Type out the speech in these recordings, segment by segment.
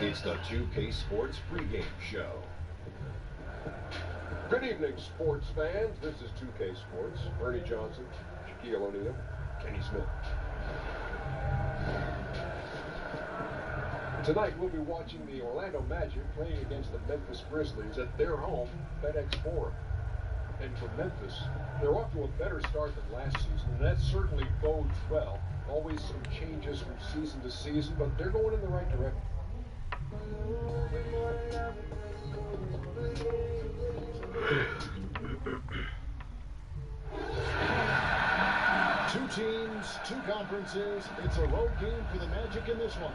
It's the 2K Sports pregame show. Good evening, sports fans. This is 2K Sports. Ernie Johnson, Shaquille O'Neal, Kenny Smith. Tonight we'll be watching the Orlando Magic playing against the Memphis Grizzlies at their home, FedEx Forum. And for Memphis, they're off to a better start than last season, and that certainly bodes well. Always some changes from season to season, but they're going in the right direction. Two teams, two conferences. It's a road game for the Magic in this one.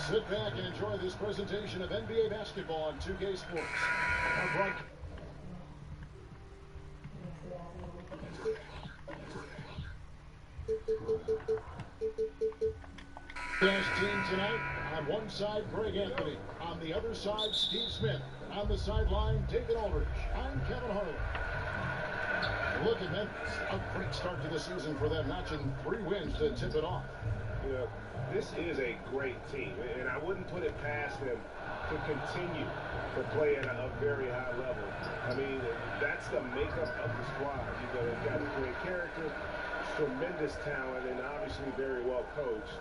Sit back and enjoy this presentation of NBA basketball on 2K Sports. Our broadcast. Team tonight, on one side, Greg Anthony. On the other side, Steve Smith. On the sideline, David Aldridge. I'm Kevin Harlan. Look at Memphis. A great start to the season for them, notching 3 wins to tip it off. Yeah, this is a great team, and I wouldn't put it past them to continue to play at a very high level. I mean, that's the makeup of the squad. You know, they've got a great character, tremendous talent, and obviously very well coached.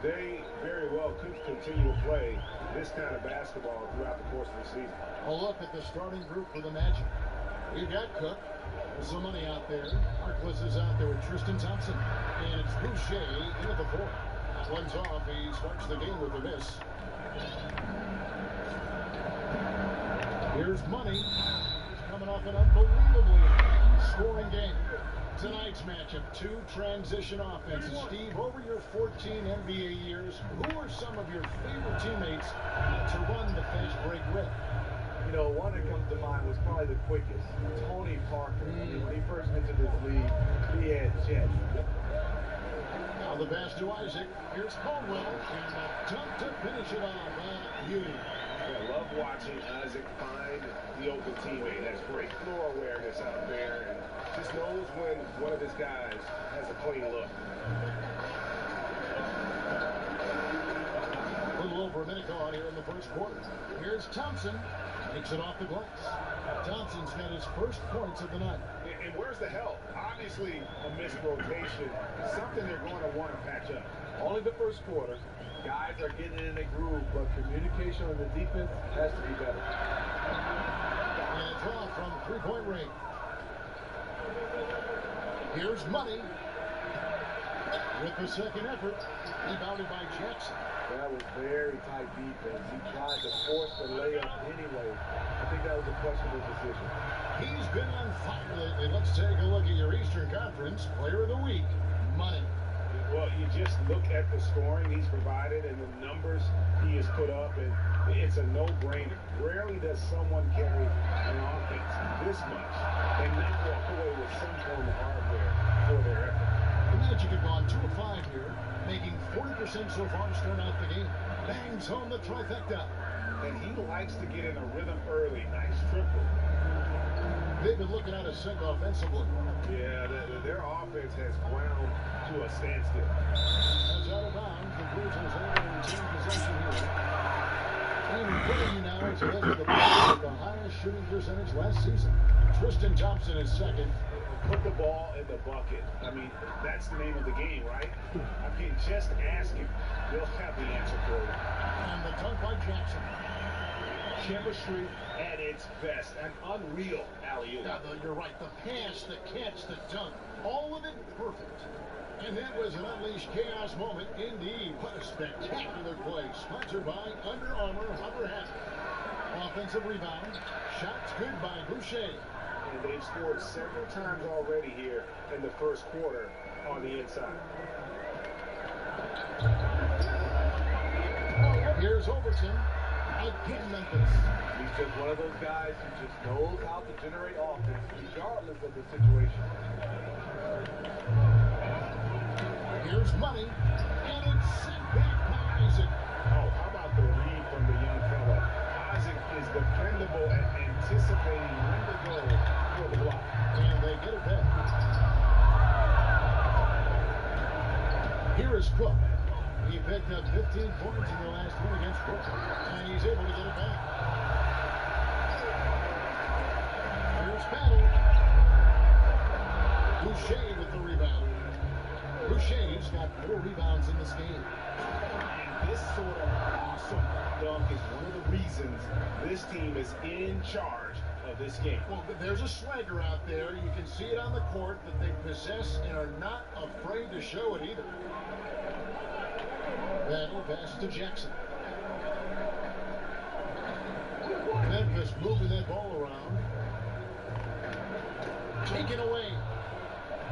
They very well could continue to play this kind of basketball throughout the course of the season. A look at the starting group for the Magic. We've got Cook. There's some money out there. Harkless is out there with Tristan Thompson. And it's Boucher in at the 4. That one's off. He starts the game with a miss. Here's Money. He's coming off an unbelievably scoring game. Tonight's matchup, 2 transition offenses. Steve, over your 14 NBA years, who are some of your favorite teammates to run the fast break with? You know, one that comes to mind was probably the quickest, Tony Parker. I mean, when he first entered this league, he had jet. Now the pass to Isaac. Here's Caldwell, and a dunk to finish it off. Beauty. I love watching Isaac find the open teammate. Has great floor awareness out there, and just knows when one of his guys has a clean look. A little over a minute gone here in the first quarter. Here's Thompson. Makes it off the glass. Thompson's got his first points of the night. And where's the help? Obviously, a missed rotation. Something they're going to want to patch up. Only the first quarter. Guys are getting in the groove, but communication on the defense has to be better. And a draw from 3-point range. Here's Money. With the second effort, rebounded by Jackson. That was very tight defense. He tried to force the layup anyway. I think that was a questionable decision. He's been on fire lately. Let's take a look at your Eastern Conference Player of the Week, Money. Well, you just look at the scoring he's provided and the numbers he has put up, and it's a no-brainer. Rarely does someone carry an offense this much and not walk away with some form of hardware for their effort. The Magic have gone 2 of 5 here, making 40% so far to start out the game. Bangs home the trifecta. And he likes to get in a rhythm early. Nice triple. They've been looking at a sink offensively. Yeah, their offense has ground to a standstill. That's out of bounds. The Grizzlies are able to retain possession here. And in front of you now is 11 of the players with the highest shooting percentage last season. Tristan Thompson is second. Put the ball in the bucket. I mean, that's the name of the game, right? I mean, just ask him. He'll have the answer for you. And the dunk by Jackson. Chemistry at its best. An unreal alley-oop. Now, you're right. The pass, the catch, the dunk. All of it perfect. And that was an unleashed chaos moment indeed. What a spectacular play. Sponsored by Under Armour Hover Hat. Offensive rebound. Shots good by Boucher. And they've scored several times already here in the first quarter on the inside. Here's Overton. Again, Memphis. He's just one of those guys who just knows how to generate offense regardless of the situation. Here's Money. And it's sent back by Isaac. Oh, how about the read from the young fella? Isaac is dependable at anticipating when to go for the block. And they get it back. Here is Cook. He picked up 15 points in the last one against Brooklyn, and he's able to get it back. Here's Battle. Boucher with the rebound. Boucher's got 4 rebounds in this game. This sort of awesome dunk is one of the reasons this team is in charge of this game. Well, there's a swagger out there. You can see it on the court that they possess and are not afraid to show it either. Battle pass to Jackson. Memphis moving that ball around. Taken away.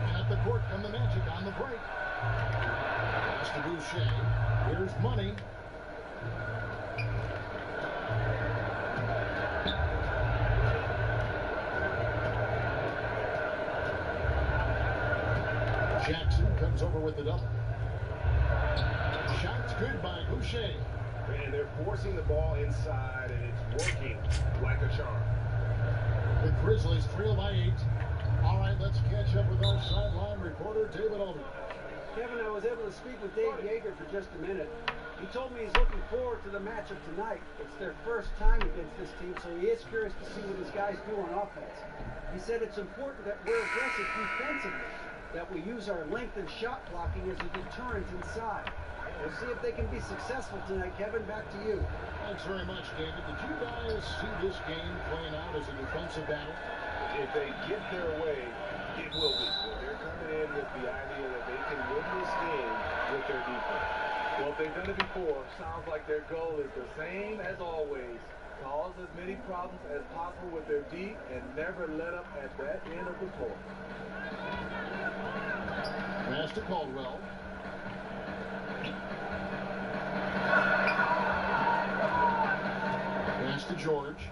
And at the court come the Magic on the break. Pass to Boucher. Here's Money. Jackson comes over with the double. Shot's good by Boucher. And they're forcing the ball inside, and it's working like a charm. The Grizzlies trail by 8. All right, let's catch up with our sideline reporter, David Aldridge. Kevin, I was able to speak with Dave Yeager for just a minute. He told me he's looking forward to the matchup tonight. It's their first time against this team, so he is curious to see what his guys do on offense. He said it's important that we're aggressive defensively, that we use our length and shot blocking as a deterrent inside. We'll see if they can be successful tonight. Kevin, back to you. Thanks very much, David. Did you guys see this game playing out as a defensive battle? If they get their way, it will be. They're coming in with the idea that they can win this game with their defense. Well, they've done it before. Sounds like their goal is the same as always. Cause as many problems as possible with their D and never let up at that end of the floor. Pass to Caldwell. Pass to George.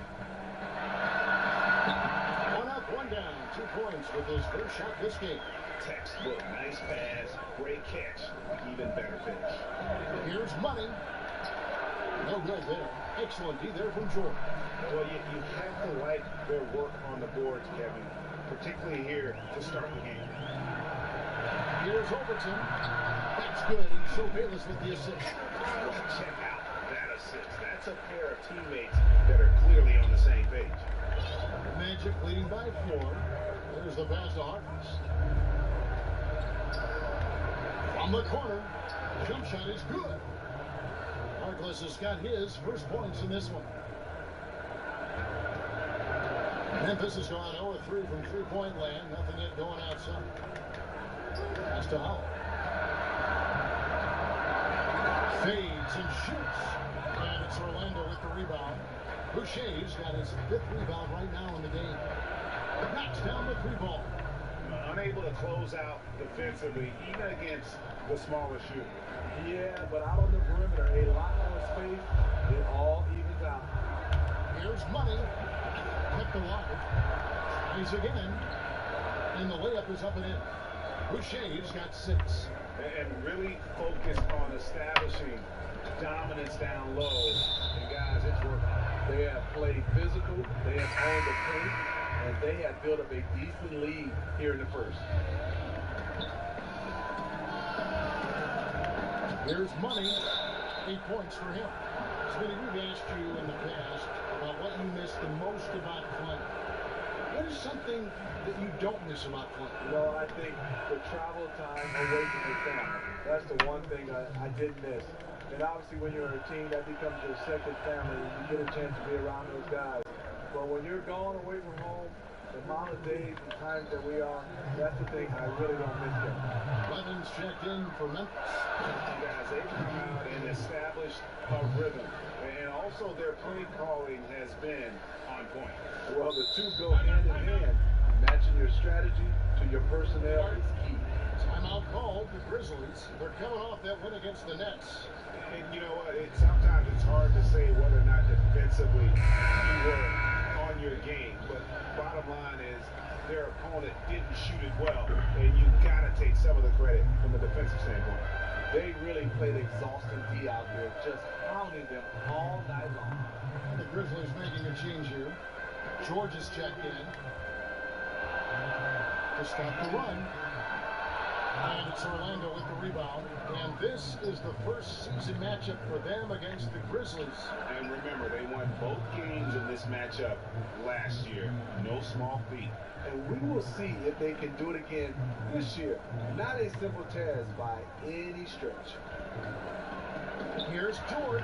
One up, one down. 2 points with his first shot this game. Textbook, nice pass, great catch, even better finish. Here's Money. No good there. Excellent D there from George. Well, you have to like their work on the boards, Kevin, particularly here to start the game. Here's Overton. That's good. And so Bayless with the assist. Well, check out that assist. That's a pair of teammates that are clearly on the same page. Magic leading by 4. There's the pass to Harkless. From the corner, jump shot is good. Harkless has got his first points in this one. Memphis has gone 0-3 from three-point land. Nothing yet going outside. Pass to Howell. Fades and shoots. And it's Orlando with the rebound. Boucher's got his 5th rebound right now in the game. Knocks down the 3-ball. Unable to close out defensively, even against the smaller shooter. Yeah, but out on the perimeter, a lot more space, it all evens out. Here's Money. Kept alive. Tries again. And the layup is up and in. Boucher's got 6. And really focused on establishing dominance down low. And guys, it's working. They have played physical, they have owned the paint, and they have built up a decent lead here in the first. Here's Money. 8 points for him. Smitty, we've asked you in the past about what you miss the most about Flint. What is something that you don't miss about Flint? You know, I think the travel time away from the family. That's the one thing I did miss. And obviously when you're on a team, that becomes your second family. You get a chance to be around those guys. But when you're gone away from home, the amount of days and times that we are, that's the thing I really don't miss them. Blevins checked in for Memphis. Guys, they've come out and established a rhythm. And also their play calling has been on point. Well, the two go hand in hand. Matching your strategy to your personnel is key. Timeout called the Grizzlies. They're coming off that win against the Nets. And you know what? Sometimes it's hard to say whether or not defensively you were on your game. But bottom line is their opponent didn't shoot it well. And you got to take some of the credit from the defensive standpoint. They really played exhausting D out there, just pounding them all night long. And the Grizzlies making a change here. George is checked in to stop the run. And it's Orlando with the rebound. And this is the first season matchup for them against the Grizzlies. And remember, they won both games in this matchup last year. No small feat. And we will see if they can do it again this year. Not a simple task by any stretch. Here's George.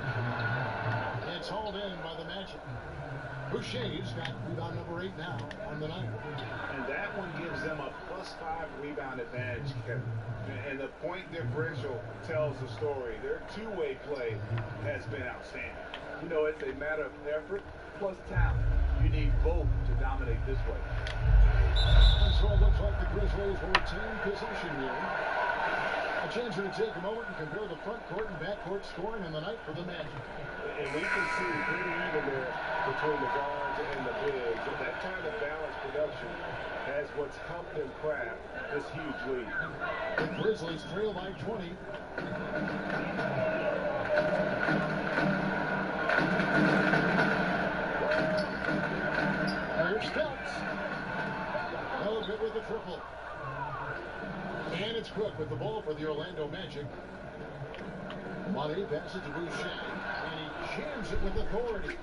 It's hauled in by the Magic. Boucher's got rebound number 8 now on the night. And that one gives them a +5 rebound advantage, Kevin. And the point differential tells the story. Their two-way play has been outstanding. You know, it's a matter of effort plus talent. You need both to dominate this way. And so it looks like the Grizzlies will retain possession here. A chance to take a moment and compare the front court and back court scoring in the night for the Magic. And we can see pretty even there between the guards and the bigs. And that kind of balanced production has what's helped them craft this huge lead. The Grizzlies trail by 20. There's Phelps. Held it with the triple. And it's Cook with the ball for the Orlando Magic. Money passes to Boucher, and he jams it with authority.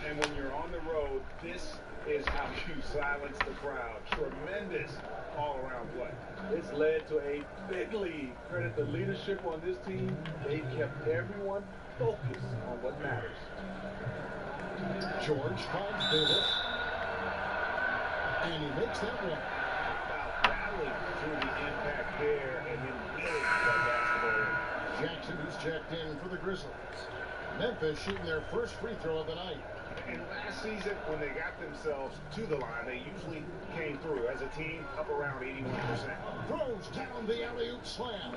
And when you're on the road, this is how you silence the crowd. Tremendous all-around play. It's led to a big lead. Credit the leadership on this team. They kept everyone focused on what matters. George finds Davis, and he makes that one. About battling through the impact there and then getting that basketball in. Jackson, who's checked in for the Grizzlies. Memphis shooting their first free throw of the night. And last season, when they got themselves to the line, they usually came through as a team up around 81%. Throws down the alley-oop slam.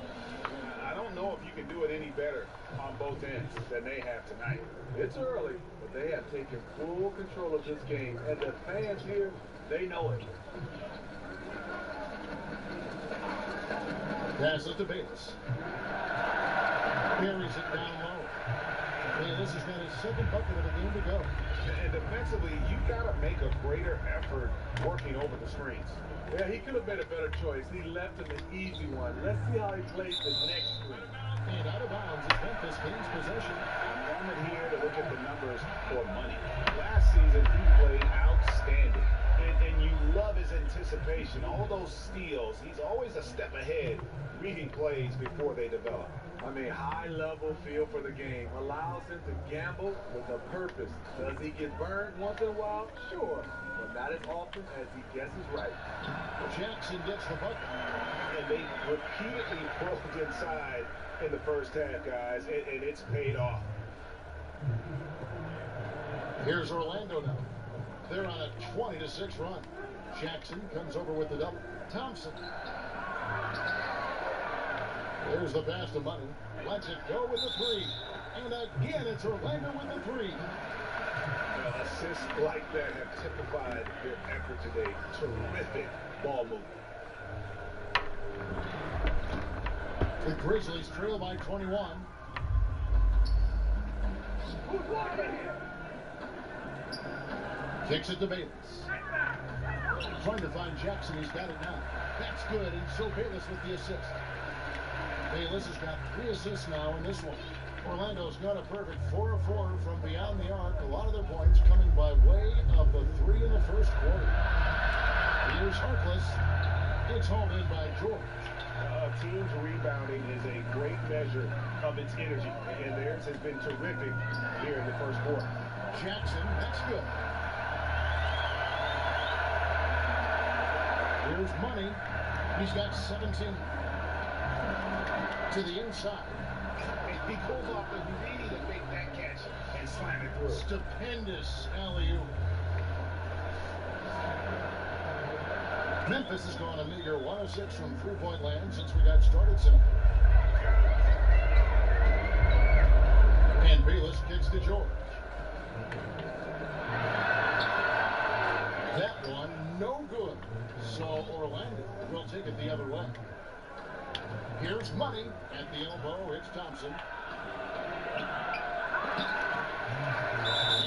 I don't know if you can do it any better on both ends than they have tonight. It's early, but they have taken full control of this game. And the fans here, they know it. Passes to Bayless. Buries it down low. Bayless has got his second bucket of the game to go. And defensively, you've got to make a greater effort working over the screens. Yeah, he could have made a better choice. He left him an easy one. Let's see how he plays the next screen. And out of bounds as Memphis gains possession. A moment here to look at the numbers for money. Last season, he played outstanding. And you love his anticipation, all those steals. He's always a step ahead, reading plays before they develop. I mean, high-level feel for the game. Allows him to gamble with a purpose. Does he get burned once in a while? Sure. But not as often as he guesses right. Jackson gets the bucket. And they repeatedly broke inside in the first half, guys, and it's paid off. Here's Orlando now. They're on a 20-6 run. Jackson comes over with the double. Thompson. There's the pass to Money. Lets it go with the three. And again, it's Orlando with the three. Assists like that have typified their effort today. Terrific ball movement. The Grizzlies trail by 21. Kicks it to Bayless. Trying to find Jackson. He's got it now. That's good. And so Bayless with the assist. Bayless has got 3 assists now in this one. Orlando's got a perfect 4 of 4 from beyond the arc. A lot of their points coming by way of the 3 in the first quarter. Here's Harkless. It's hauled in by George. A team's rebounding is a great measure of its energy, and theirs has been terrific here in the first quarter. Jackson, that's good. Here's Money. He's got 17. To the inside. And he pulls off the Houdini to make that catch and slam it through. Stupendous alley-oop. Memphis has gone a meager 1 of 6 from three-point land since we got started tonight. And Bayless kicks to George. That one, no good. So Orlando will take it the other way. Here's Money at the elbow. It's Thompson.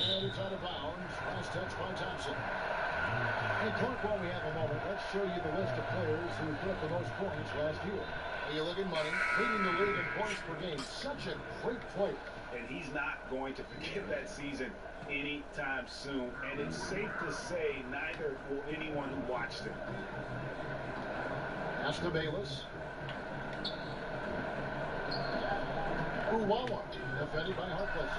And it's out of bounds. Last touch by Thompson. And Clark, while we have a moment, let's show you the list of players who put up the most points last year. You look at Money, leading the league in points per game. Such a great player. And he's not going to forget that season anytime soon. And it's safe to say neither will anyone who watched him. Pass to Bayless. Uwawa, defended by Harkless.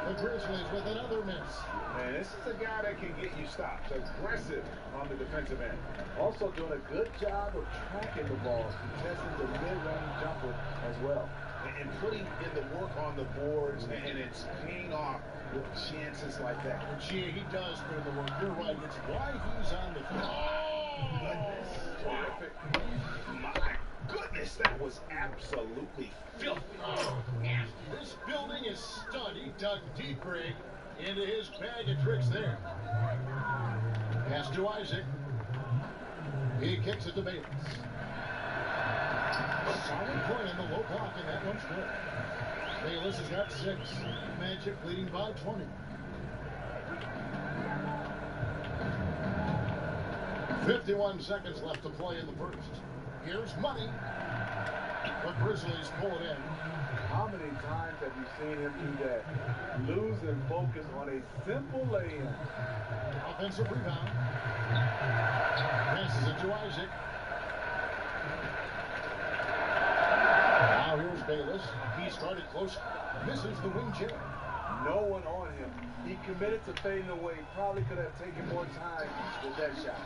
The Grizzlies with another miss. Man, this is a guy that can get you stops. Aggressive on the defensive end. Also doing a good job of tracking the ball, contesting the mid-range jumper as well. And putting in the work on the boards, and it's paying off with chances like that. Gee, he does put in the work. You're right. It's why he's on the field. Oh, goodness. Terrific. My goodness, that was absolutely filthy. Oh, this building is stunned. He dug deep, Greg, into his bag of tricks there. Pass to Isaac. He kicks it to Bayless. Solid play in the low block, and that one's good. Bayless has got 6. Magic leading by 20. 51 seconds left to play in the first. Here's Money. The Grizzlies pull it in. How many times have you seen him do that? Losing focus on a simple lay-in. Offensive rebound. Passes it to Isaac. Now here's Bayless. He started close. Misses the wing chip. No one on him. He committed to fading away. Probably could have taken more time with that shot.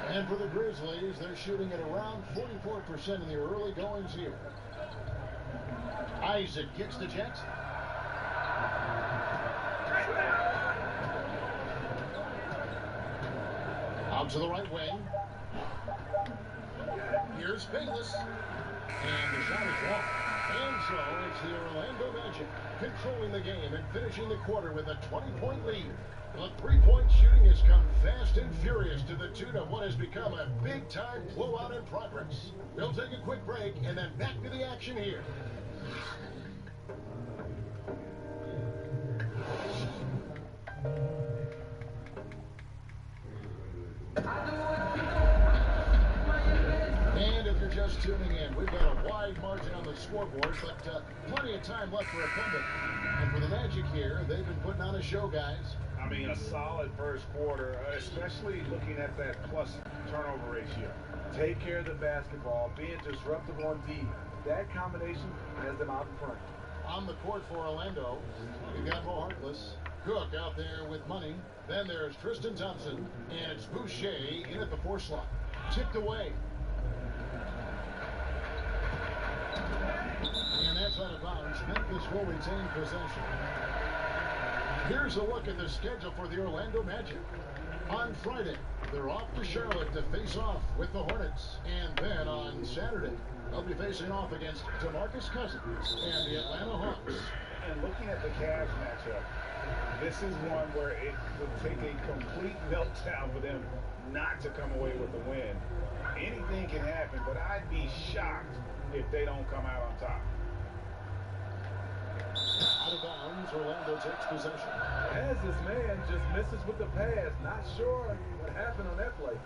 And for the Grizzlies, they're shooting at around 44% in the early goings here. Isaac kicks to Jackson. Out to the right wing. Here's Bayless. And the shot is long. And so it's the Orlando Magic controlling the game and finishing the quarter with a 20-point lead. The three-point shooting has come fast and furious to the tune of what has become a big-time blowout in progress. We'll take a quick break and then back to the action here. And if you're just tuning in, we've got a wide margin on the scoreboard, but plenty of time left for a comeback. And for the Magic here, they've been putting on a show, guys. I mean, a solid first quarter, especially looking at that plus turnover ratio. Take care of the basketball, being disruptive on D. That combination has them out in front. On the court for Orlando, we've got Mo Harkless. Cook out there with Money. Then there's Tristan Thompson, and it's Boucher in at the 4 slot. Tipped away. And that's out of bounds. Memphis will retain possession. Here's a look at the schedule for the Orlando Magic. On Friday, they're off to Charlotte to face off with the Hornets. And then on Saturday, they'll be facing off against DeMarcus Cousins and the Atlanta Hawks. And looking at the Cavs matchup, this is one where it would take a complete meltdown for them not to come away with the win. Anything can happen, but I'd be shocked if they don't come out on top. Out of bounds, Orlando takes possession. As this man just misses with the pass. Not sure what happened on that play.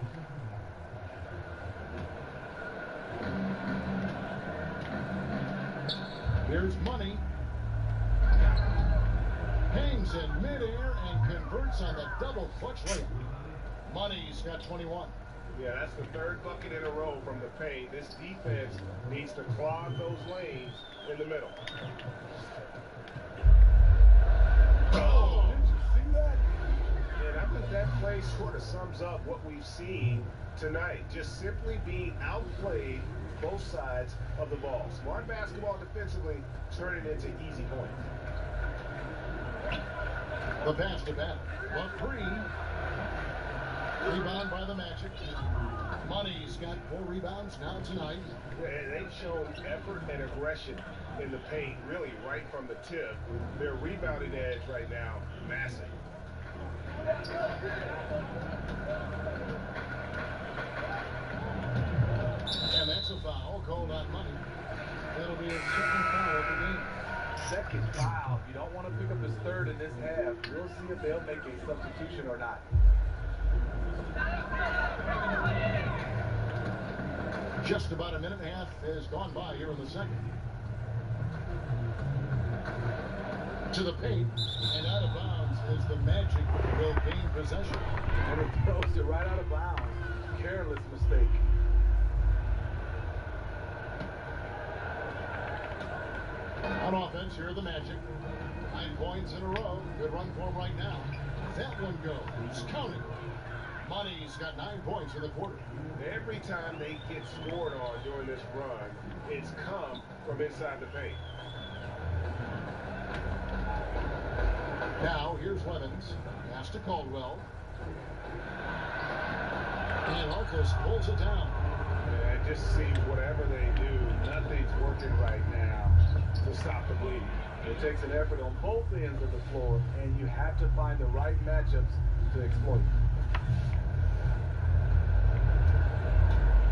Here's Money. Hangs in midair and converts on the double clutch layup. Money's got 21. Yeah, that's the third bucket in a row from the paint. This defense needs to clog those lanes in the middle. Oh, did you see that? And I think that play sort of sums up what we've seen tonight. Just simply being outplayed both sides of the ball. Smart basketball defensively turning into easy points. The pass to Bat. The 3. Rebound by the Magic. Money's got 4 rebounds now tonight. And they've shown effort and aggression in the paint, really right from the tip. Their rebounding edge right now, massive. And that's a foul called on Money. That'll be his second foul of the game. Second foul. If you don't want to pick up his third in this half, we'll see if they'll make a substitution or not. Just about a minute and a half has gone by here in the second. To the paint, and out of bounds as the Magic will gain possession. And he throws it right out of bounds. Careless mistake. On offense, here are the Magic. 9 points in a row. Good run for him right now. That one goes. Counted. Money's got 9 points in the quarter. Every time they get scored on during this run, it's come from inside the paint. Now, here's Lemons. Pass to Caldwell. And Harkless pulls it down. And just see whatever they do, nothing's working right now to stop the bleeding. It takes an effort on both ends of the floor, and you have to find the right matchups to exploit.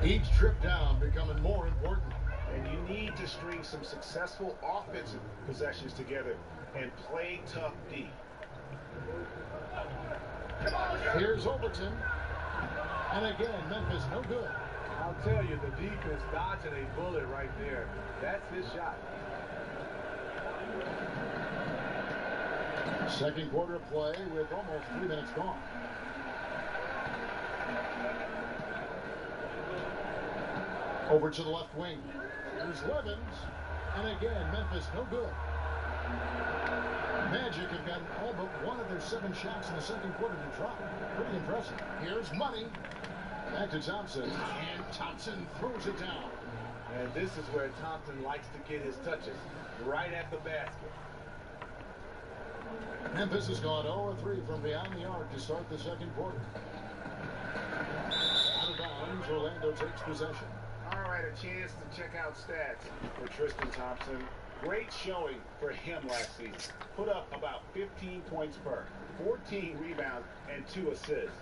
Each trip down becoming more important. And you need to string some successful offensive possessions together and play tough D. Here's Overton. And again, Memphis no good. I'll tell you, the defense dodging a bullet right there. That's his shot. Second quarter of play with almost 3 minutes gone. Over to the left wing. Here's Levens. And again, Memphis no good. Magic have gotten all but one of their 7 shots in the second quarter to drop. Pretty impressive. Here's Money. Back to Thompson. And Thompson throws it down. And this is where Thompson likes to get his touches, right at the basket. Memphis has gone 0-3 from beyond the arc to start the second quarter. Out of bounds, Orlando takes possession. All right, a chance to check out stats for Tristan Thompson. Great showing for him last season. Put up about 15 points per, 14 rebounds, and 2 assists.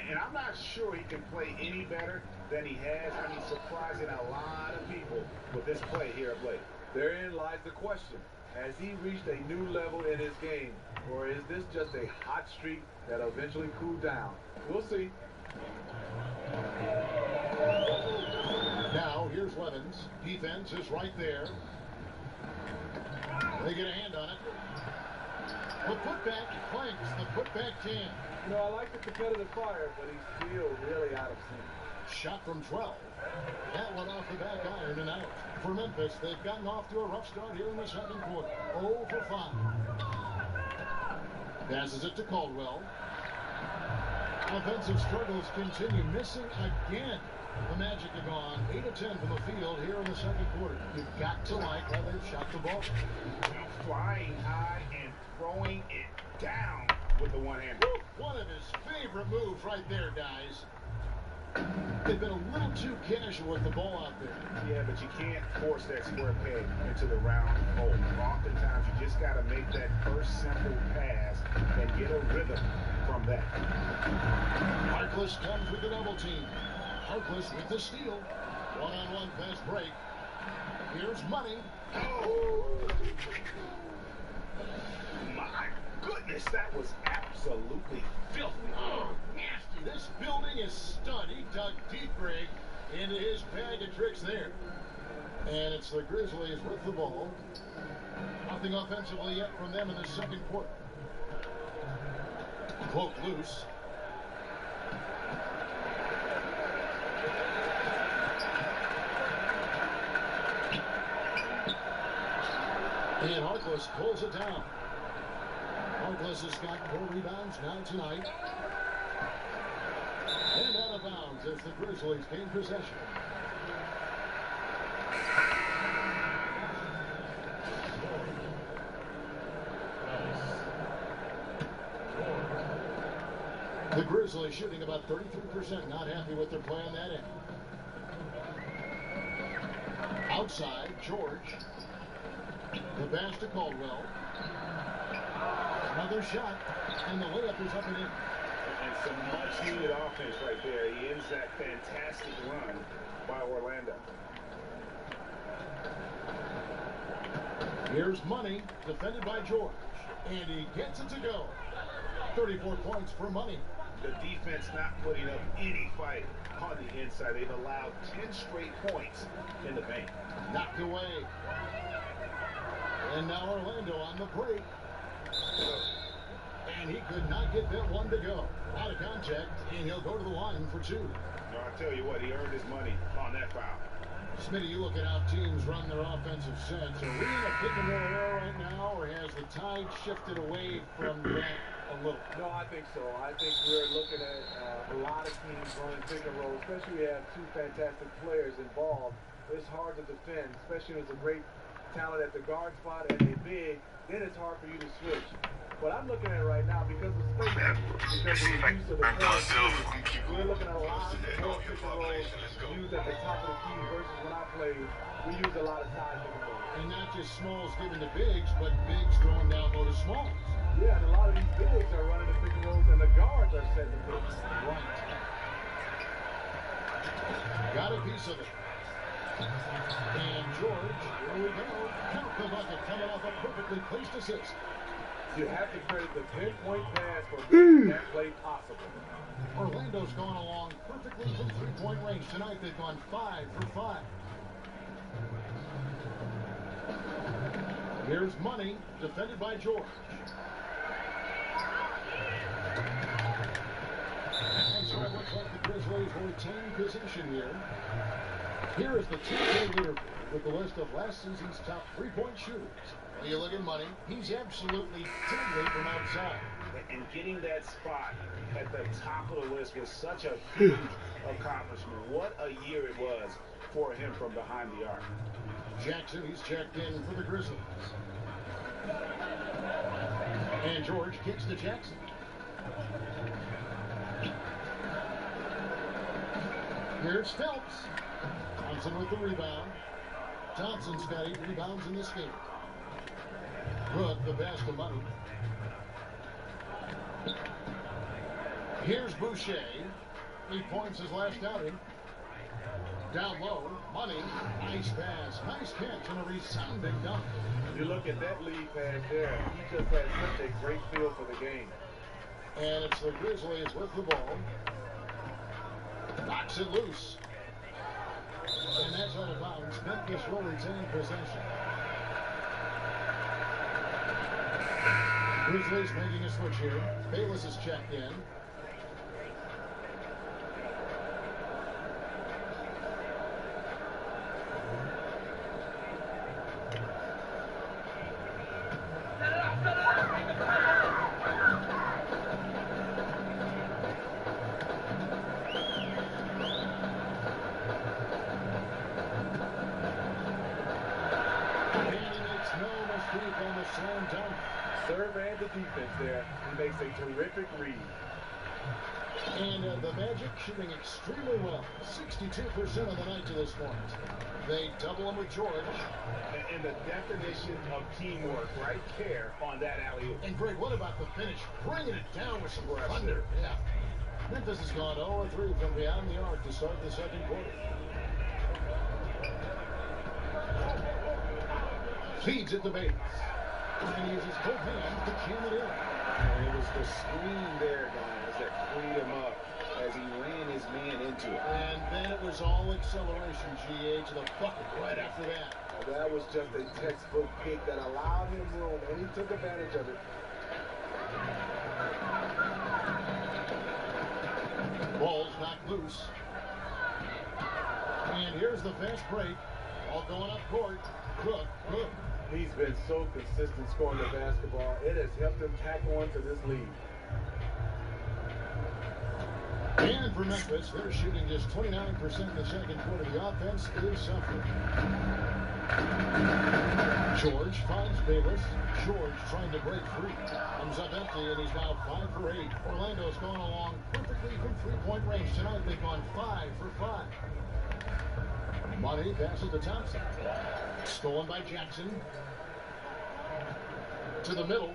And I'm not sure he can play any better than he has. I mean, surprising a lot of people with this play here of late. Therein lies the question. Has he reached a new level in his game? Or is this just a hot streak that'll eventually cool down? We'll see. Now, here's Levens. Defense is right there. They get a hand on it. The putback clanks. The putback 10. You know, I like the competitive fire, but he's still really out of sync. Shot from 12. That one off the back iron and out. For Memphis, they've gotten off to a rough start here in the second quarter. 0 for 5. Passes it to Caldwell. Offensive struggles continue. Missing again. The Magic have gone 8 of 10 from the field here in the second quarter. You've got to like how they've shot the ball. Flying high and throwing it down with the one-hand. One of his favorite moves right there, guys. They've been a little too casual with the ball out there. Yeah, but you can't force that square peg into the round hole. Oftentimes, you just got to make that first simple pass and get a rhythm from that. Harkless comes with the double team. Harkless with the steal. One-on-one fast break. Here's Money. Oh! My goodness, that was absolutely filthy. Oh, nasty. This building is stunned. He dug deep, Greg, into his bag of tricks there. And it's the Grizzlies with the ball. Nothing offensively yet from them in the second quarter. Cloak loose. And Harkless pulls it down. Harkless has got 4 rebounds now tonight. And out of bounds as the Grizzlies gain possession. The Grizzlies shooting about 33%, not happy with their play on that end. Outside, George. The pass to Caldwell. Another shot, and the layup is up and in. And some much-needed offense right there. He ends that fantastic run by Orlando. Here's Money, defended by George. And he gets it to go. 34 points for Money. the defense not putting up any fight on the inside. They've allowed 10 straight points in the paint. Knocked away. And now Orlando on the break. And he could not get that one to go. Out of contact, and he'll go to the line for two. No, I tell you what, he earned his money on that foul. Smitty, you look at how teams run their offensive sets. Are we in a pick and roll era right now, or has the tide shifted away from that a little? No, I think so. I think we're looking at a lot of teams running pick and roll, especially we have two fantastic players involved. It's hard to defend, especially when it's a great talent at the guard spot and a big, then it's hard for you to switch. But I'm looking at it right now because of space, because of the use of the point. We're looking at a lot more pick and rolls used at the top of the key versus when I played, we used a lot of side pick and rolls. And not just smalls given to bigs, but bigs going down low to smalls. Yeah, and a lot of these bigs are running the pick and rolls, and the guards are setting the picks. Right. Got a piece of it. And George, here we go. Count the bucket coming off a perfectly placed assist. You have to credit the pinpoint pass for making that play possible. Orlando's gone along perfectly from three-point range. Tonight they've gone 5 for 5. Here's Money, defended by George. And so it looks like the Grizzlies will retain possession here. Here is the 2K leaderboard with the list of last season's top three-point shooters. When you look at Money, he's absolutely deadly from outside. And getting that spot at the top of the list was such a huge accomplishment. What a year it was for him from behind the arc. Jackson, he's checked in for the Grizzlies. And George kicks to Jackson. Here's Phelps. Thompson with the rebound. Thompson's got 8 rebounds in this game. Cook, the pass to Money. Here's Boucher. 8 points his last outing. Down low, Money. Nice pass, nice catch, and a resounding dunk. You look at that lead pass there, he just had such a great feel for the game. And it's the Grizzlies with the ball. Knocks it loose. And that's out of bounds. Memphis will retain possession. Grizzlies making a switch here. Bayless is checked in. On the slam dunk. Serve and the defense there. He makes a terrific read. And the Magic shooting extremely well. 62% of the night to this point. They double him with George. And the definition of teamwork right there on that alley-oop. And Greg, what about the finish? Bringing it down with some thunder. Yeah. Memphis has gone 0-3 from beyond the arc to start the second quarter. Feeds it to Bates. And he uses both hands to jam it in. And it was the screen there, guys, that freed him up as he ran his man into it. And then it was all acceleration, GA, to the bucket right after that. That was just a textbook pick that allowed him room, and he took advantage of it. Ball's knocked loose. And here's the fast break. All going up court. Cook. He's been so consistent scoring the basketball. It has helped him tack on to this lead. And for Memphis, they're shooting just 29% in the second quarter. The offense is suffering. George finds Bayless. George trying to break free. Comes up empty, and he's now 5 for 8. Orlando's gone along perfectly from three-point range. Tonight they've gone 5 for 5. Money passes to Thompson. Stolen by Jackson. To the middle.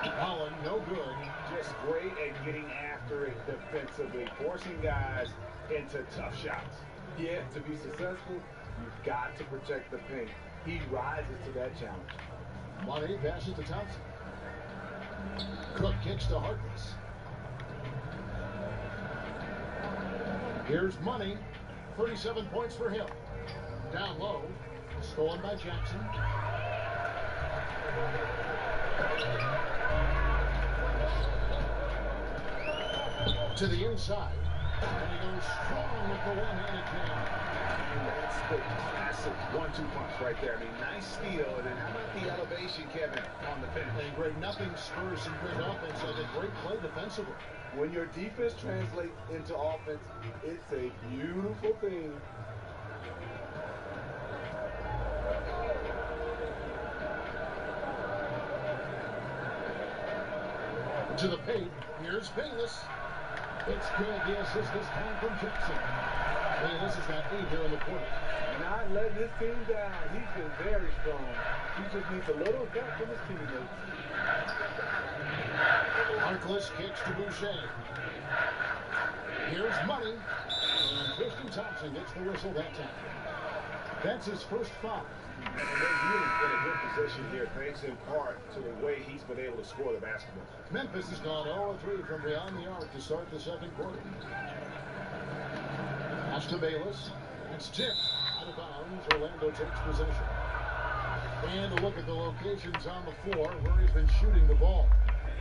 Holland, no good. Just great at getting after it defensively, forcing guys into tough shots. Yeah, to be successful, you've got to protect the paint. He rises to that challenge. Money passes to Thompson. Cook kicks to Harkless. Here's Money. 37 points for him. Down low. Stolen by Jackson. To the inside. And he goes strong with the one-handed jam. And that's the classic 1-2 punch right there. I mean, nice steal. And then how about the elevation, Kevin, on the finish? And Greg, nothing spurs some great offense like a great play defensively. When your defense translates into offense, it's a beautiful thing. To the paint. Here's Bayless. It's good. The assist this time from Jackson. Bayless has got 8 here in the quarter. Not letting his team down. He's been very strong. He just needs a little help from his teammates. Harkless kicks to Boucher. Here's Money. And Tristan Thompson gets the whistle that time. That's his first foul. And they're really in a good position here, thanks in part to the way he's been able to score the basketball. Memphis has gone 0-3 from beyond the arc to start the second quarter. Pass to Bayless. It's tipped out of bounds. Orlando takes possession. And a look at the locations on the floor where he's been shooting the ball.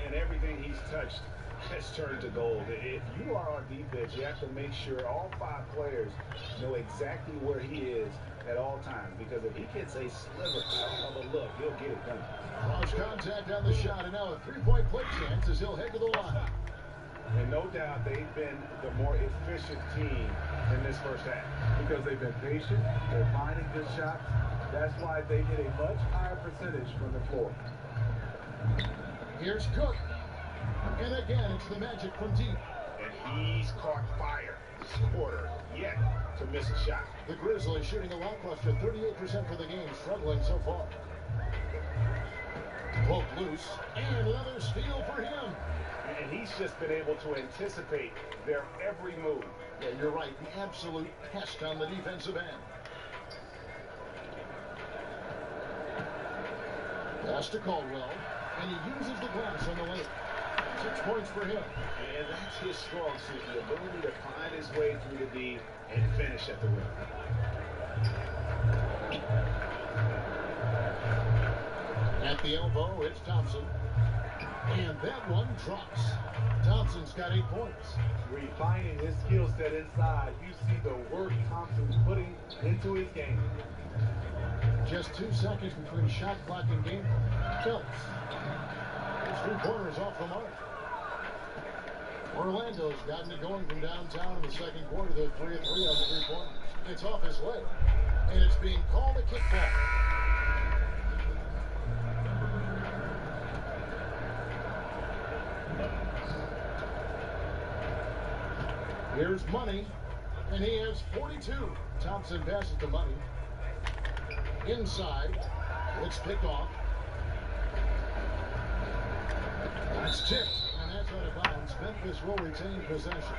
And everything he's touched has turned to gold. If you are on defense, you have to make sure all 5 players know exactly where he is at all times, because if he gets a sliver of a look, he'll get it done. Cross contact on the shot, and now a 3-point play chance as he'll head to the line. And no doubt they've been the more efficient team in this first half. Because they've been patient, they're finding good shots. That's why they get a much higher percentage from the floor. Here's Cook. And again, it's the Magic from deep. And he's caught fire this quarter, yet to miss a shot. The Grizzlies shooting a lackluster 38% for the game, struggling so far. Poked loose, and another steal for him. And he's just been able to anticipate their every move. Yeah, you're right, the absolute pest on the defensive end. Pass to Caldwell, and he uses the glass on the lane. 6 points for him. And that's his strong suit, the ability to find his way through the D and finish at the rim. At the elbow, it's Thompson. And that one drops. Thompson's got 8 points. Refining his skill set inside, you see the work Thompson's putting into his game. Just 2 seconds between shot clock and game. Phelps. His 3-pointers off the mark. Orlando's gotten it going from downtown in the second quarter. They're 3 of 3 on the 3-pointers. It's off his leg, and it's being called a kickball. Here's Money, and he has 42. Thompson passes to Money. Inside, it's picked off. That's tipped, and that's out of bounds. Memphis will retain possession.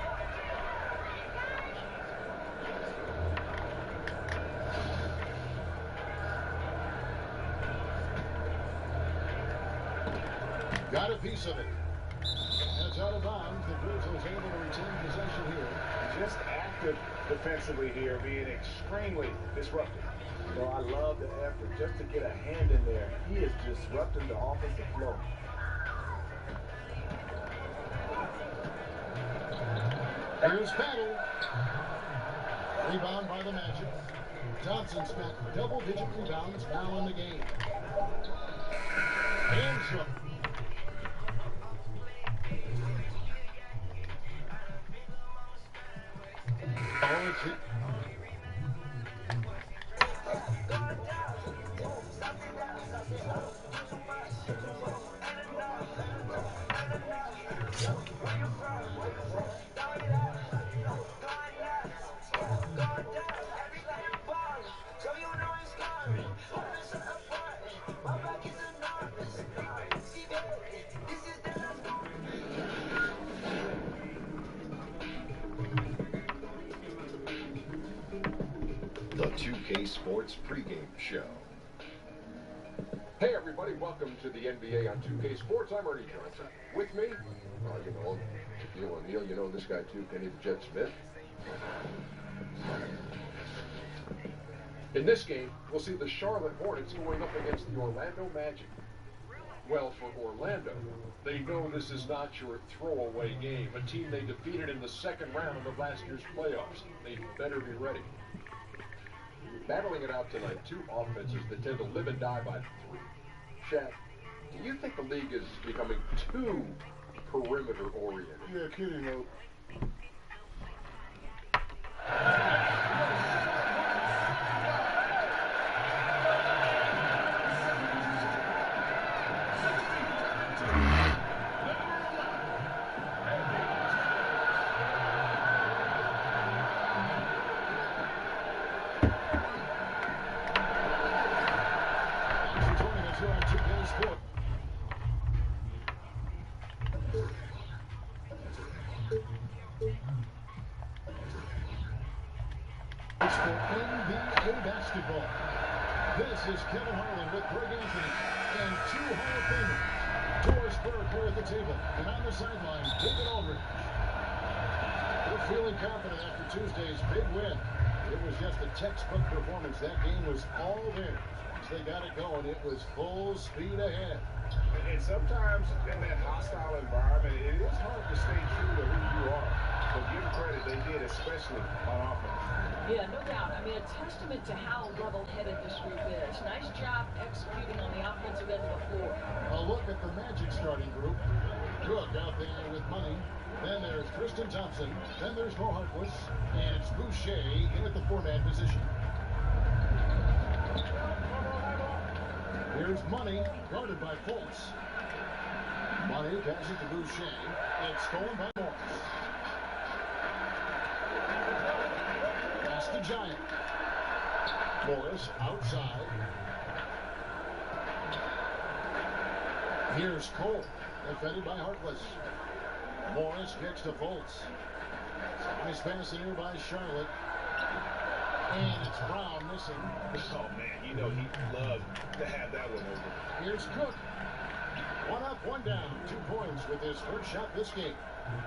Got a piece of it. That's out of bounds. The Grizzlies able to retain possession here. Just active defensively here, being extremely disruptive. So I love the effort just to get a hand in there. He is disrupting the offensive flow. Here's Battle. Rebound by the Magic. Thompson's got double-digit rebounds now in the game. And shot. Oh, it's it. The 2K Sports pregame show. Hey everybody, welcome to the NBA on 2K Sports. I'm Ernie Johnson. With me, you know, Shaquille O'Neal, you know this guy too, Kenny the Jet Smith. In this game, we'll see the Charlotte Hornets going up against the Orlando Magic. Well, for Orlando, they know this is not your throwaway game, a team they defeated in the second round of last year's playoffs. They better be ready. Battling it out tonight, two offenses that tend to live and die by the three. Shaq, do you think the league is becoming too perimeter-oriented? Yeah, kidding, though. It's for NBA basketball. This is Kevin Harlan with Greg Anthony and two Hall of Famers. Doris Burke here at the table, and on the sideline, David Aldridge. We're feeling confident after Tuesday's big win. It was just a textbook performance. That game was all there. Once they got it going, it was full speed ahead. And sometimes in that hostile environment, it is hard to stay true to who you are. But give credit, they did, especially on offense. Yeah, no doubt. I mean, a testament to how level-headed this group is. Nice job executing on the offensive end of the floor. A look at the Magic starting group. Cook out there with money. Then there's Tristan Thompson. Then there's Mo Harkless. And it's Boucher in at the four-man position. Here's Money, guarded by Fultz. Money passes to Boucher. It's stolen by Morris. Pass to Giant. Morris outside. Here's Cole, defended by Harkless. Morris kicks to Fultz. Nice pass in here by Charlotte. And it's Brown missing. Oh, man, you know he'd love to have that one over. Here's Cook. One up, one down. 2 points with his first shot this game.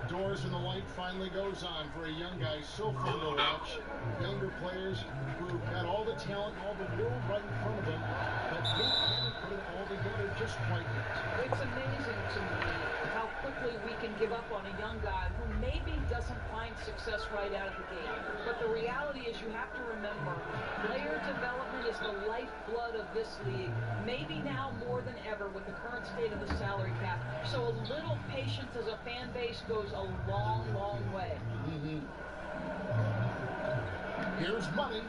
Doors in the light finally goes on for a young guy so fun to watch. Younger players who've got all the talent, all the world right in front of them, but can't put it all together just quite yet. It's amazing to me how quickly we can give up on a young guy who maybe doesn't find success right out of the gate. But the reality is you have to remember, player development is the lifeblood of this league, maybe now more than ever with the current state of the salary cap. So a little patience as a fan base goes a long, long way. Here's Money.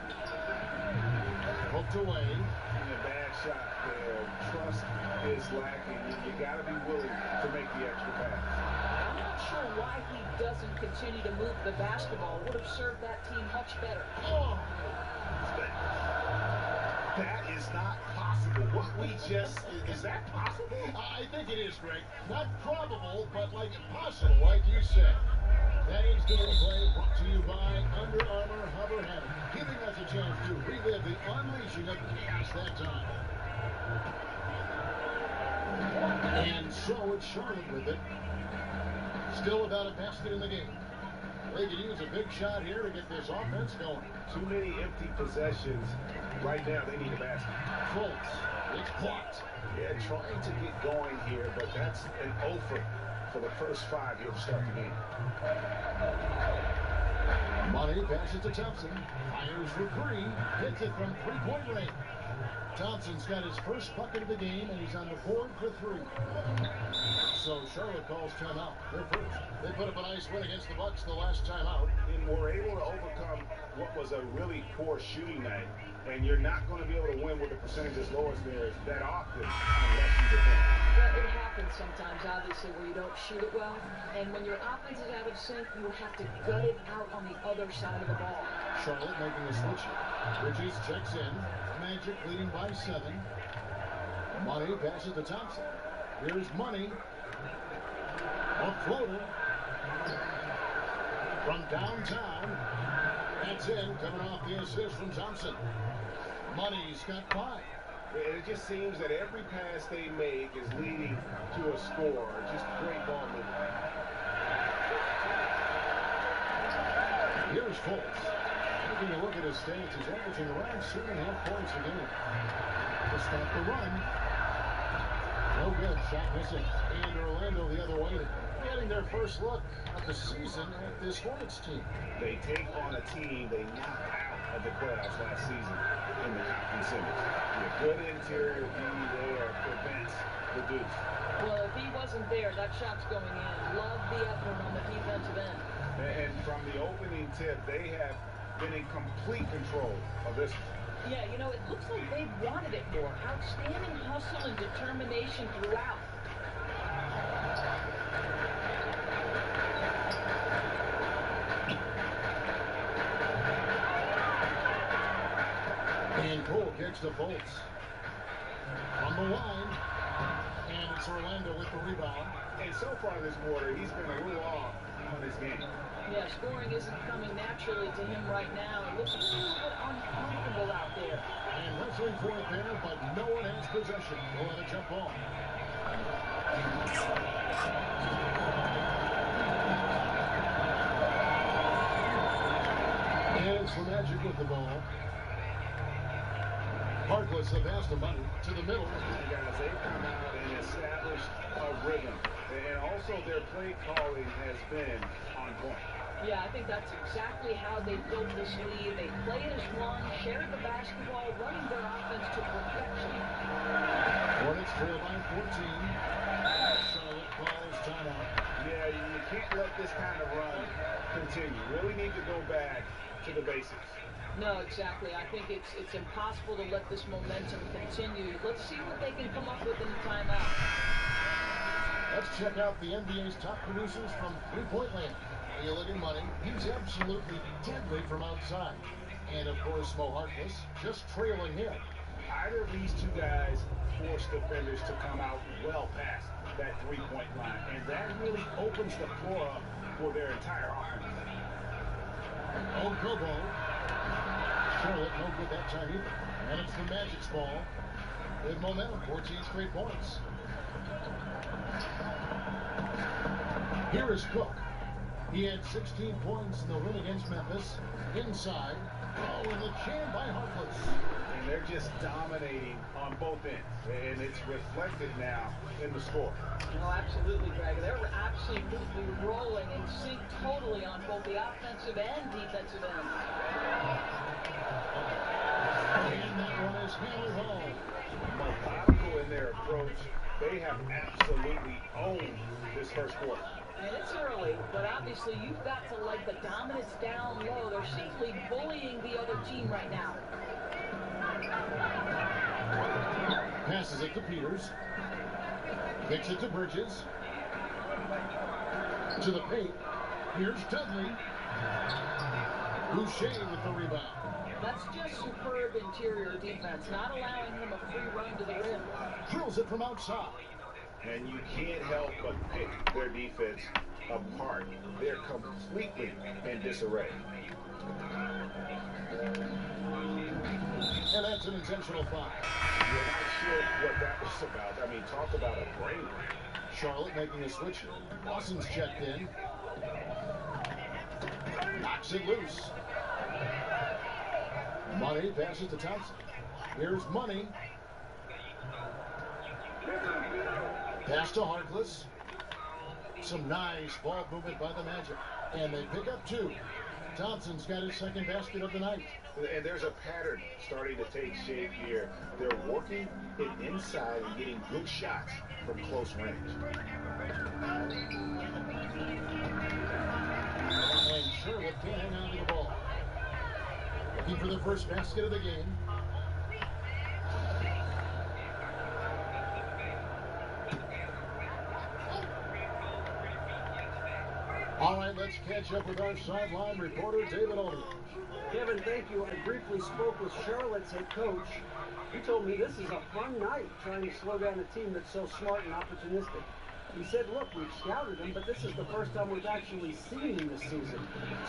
Hooked away. A bad shot there. Trust is lacking. You got to be willing to make the extra pass. I'm not sure why he doesn't continue to move the basketball. Would have served that team much better. Oh. That is not possible. What we just, is that possible? I think it is, Greg. Not probable, but like possible, like you said. That is gameplay brought to you by Under Armour Hover Habit, giving us a chance to relive the unleashing of chaos that time. And so it's Charlotte with it. Still without a basket in the game. They could use a big shot here to get this offense going. Too many empty possessions. Right now, they need a basket. Fultz. It's blocked. Yeah, trying to get going here, but that's an offer for the first 5 here to start the game. Money passes to Thompson. Fires for three. Hits it from three-point range. Thompson's got his first bucket of the game, and he's on the board for three. So Charlotte calls timeout. They're first. They put up a nice win against the Bucks the last time out. And were able to overcome what was a really poor shooting night. And you're not going to be able to win with the percentage as low as theirs that often unless you defend. But it happens sometimes, obviously, where you don't shoot it well. And when your offense is out of sync, you have to gut it out on the other side of the ball. Charlotte making a switch here. Bridges checks in. Magic leading by 7. Money passes to Thompson. Here's Money. A floater. From downtown. That's in, coming off the assist from Thompson. Money's got 5. And it just seems that every pass they make is leading to a score. Just great ball movement. Here's Fultz. Taking a look at his stats, he's averaging around 7.5 points a game. To stop the run. No good. Shot missing. And Orlando the other way. Getting their first look of the season at this Hornets team. They take on a team they knocked out of the playoffs last season in the conference semis. With good interior D there prevents the deuce. Well, if he wasn't there, that shot's going in. Love the effort on the defensive end. And from the opening tip, they have been in complete control of this. Yeah, you know, it looks like they've wanted it more. Outstanding hustle and determination throughout. And Cole kicks to Fultz. On the line. And it's Orlando with the rebound. And so far this quarter, he's been a little off on his game. Yeah, scoring isn't coming naturally to him right now. It looks a little bit uncomfortable out there. And wrestling for it there, but no one has possession. We'll let it jump ball. And it's the Magic with the ball. Harkless, the pass to Money to the middle. Guys, they've come out and established a rhythm. And also their play calling has been on point. Yeah, I think that's exactly how they built this lead. They played as one, shared the basketball, running their offense to perfection. Hornets trail by 14. Charlotte calls timeout. Yeah, you can't let this kind of run continue. Really need to go back to the basics. No, exactly. I think it's impossible to let this momentum continue. Let's see what they can come up with in the timeout. Let's check out the NBA's top producers from three-point land. You look at Money, he's absolutely deadly from outside. And of course, Mo Harkless just trailing him. Either of these two guys force defenders to come out well past that three-point line. And that really opens the floor up for their entire offense. Oh, Kobo. Charlotte, no good that time either. And it's the Magic's ball. With momentum, 14 straight points. Here is Cook. He had 16 points in the win against Memphis. Inside. Oh, and the jam by Harkless. And they're just dominating on both ends. And it's reflected now in the score. No, absolutely, Greg. They're absolutely rolling in sync totally on both the offensive and defensive end. And that one is hammered home. Methodical in their approach. They have absolutely owned this first quarter. And it's early, but obviously you've got to let the dominance down low. They're simply bullying the other team right now. Passes it to Peters. Kicks it to Bridges. To the paint. Here's Dudley. Boucher with the rebound. That's just superb interior defense, not allowing him a free run to the rim. Drills it from outside. And you can't help but pick their defense apart. They're completely in disarray. And that's an intentional foul. You're not sure what that was about. I mean, talk about a brain break. Charlotte making a switch. Lawson's checked in. Knocks it loose. Money passes to Thompson. Here's Money. Pass to Harkless. Some nice ball movement by the Magic. And they pick up two. Thompson's got his second basket of the night. And there's a pattern starting to take shape here. They're working it inside and getting good shots from close range. And Charlotte can't hang on to the ball. Looking for the first basket of the game. All right, let's catch up with our sideline reporter, David Aldridge. Kevin, thank you. I briefly spoke with Charlotte's head coach. He told me this is a fun night trying to slow down a team that's so smart and opportunistic. He said, look, we've scouted them, but this is the first time we've actually seen them this season.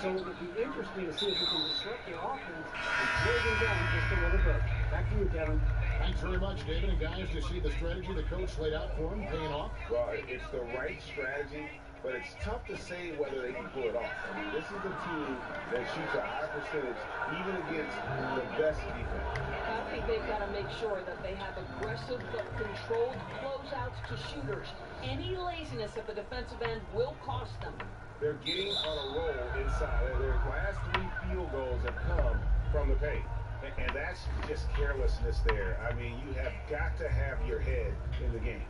So it would be interesting to see if we can disrupt their offense and slow them down just a little bit. Back to you, Kevin. Thanks very much, David. And guys, to see the strategy the coach laid out for him paying off? Well, it's the right strategy, but it's tough to say whether they can pull it off. I mean, this is a team that shoots a high percentage even against the best defense. I think they've got to make sure that they have aggressive but controlled closeouts to shooters. Any laziness at the defensive end will cost them. They're getting on a roll inside. Their last 3 field goals have come from the paint. And that's just carelessness there. I mean, you have got to have your head in the game.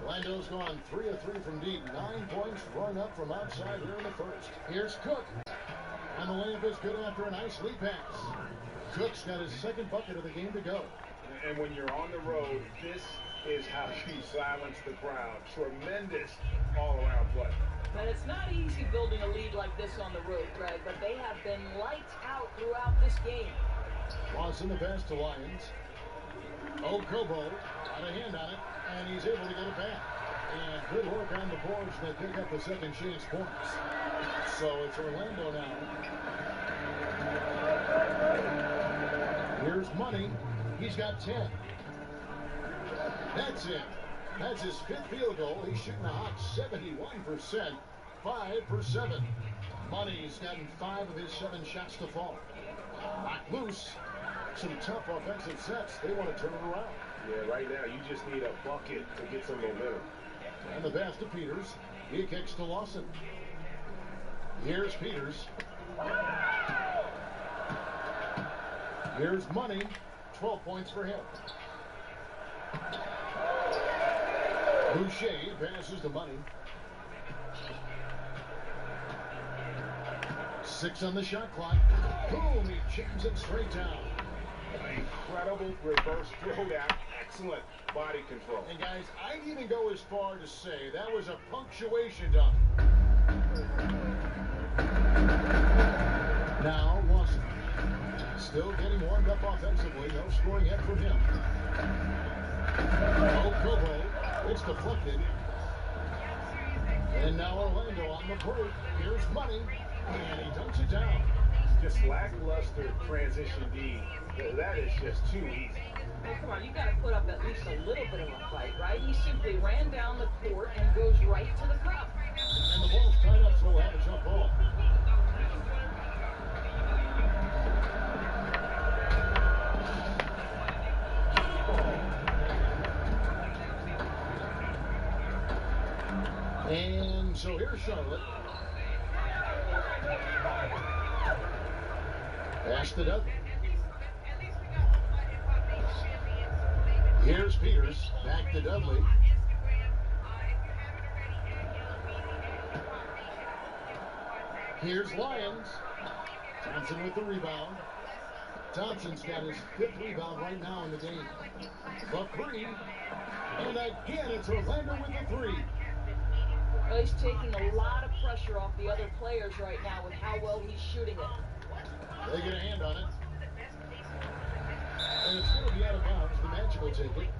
Orlando's gone 3 of 3 from deep. 9 points run up from outside here in the first. Here's Cook. And the layup is good after a nice lead pass. Cook's got his second bucket of the game to go. And when you're on the road, this is how you silence the crowd. Tremendous all-around play. But it's not easy building a lead like this on the road, Greg, but they have been lights out throughout this game. Lawson the pass to Lyons. Okobo got a hand on it, and he's able to get it back. And good work on the boards. They pick up the second chance points. So it's Orlando now. Here's Money. He's got 10. That's it. That's his 5th field goal. He's shooting a hot 71%. 5 for 7. Money's gotten 5 of his 7 shots to fall. Knocked loose. Some tough offensive sets. They want to turn it around. Yeah, right now you just need a bucket to get some momentum. And the pass to Peters. He kicks to Lawson. Here's Peters. Here's Money. 12 points for him. Boucher passes to Money. 6 on the shot clock. Boom! He jams it straight down. Incredible reverse throwdown. Excellent body control. And guys, I'd even go as far to say that was a punctuation dunk. Now Lawson. Still getting warmed up offensively. No scoring yet from him. Okobo. It's deflected. And now Orlando on the break. Here's Money. And he dunks it down. Just lackluster transition D. That is just too easy. Oh, come on, you got to put up at least a little bit of a fight, right? He simply ran down the court and goes right to the cup. And the ball's tied up, so we'll have a jump ball. And so here's Charlotte. Pass to Dudley. Here's Peters. Back to Dudley. Here's Lyons. Thompson with the rebound. Thompson's got his 5th rebound right now in the game. The 3. And again, it's Orlando with the 3. Well, he's taking a lot of pressure off the other players right now with how well he's shooting it. They get a hand on it. And it's going to be out of bounds. The Magic will take it.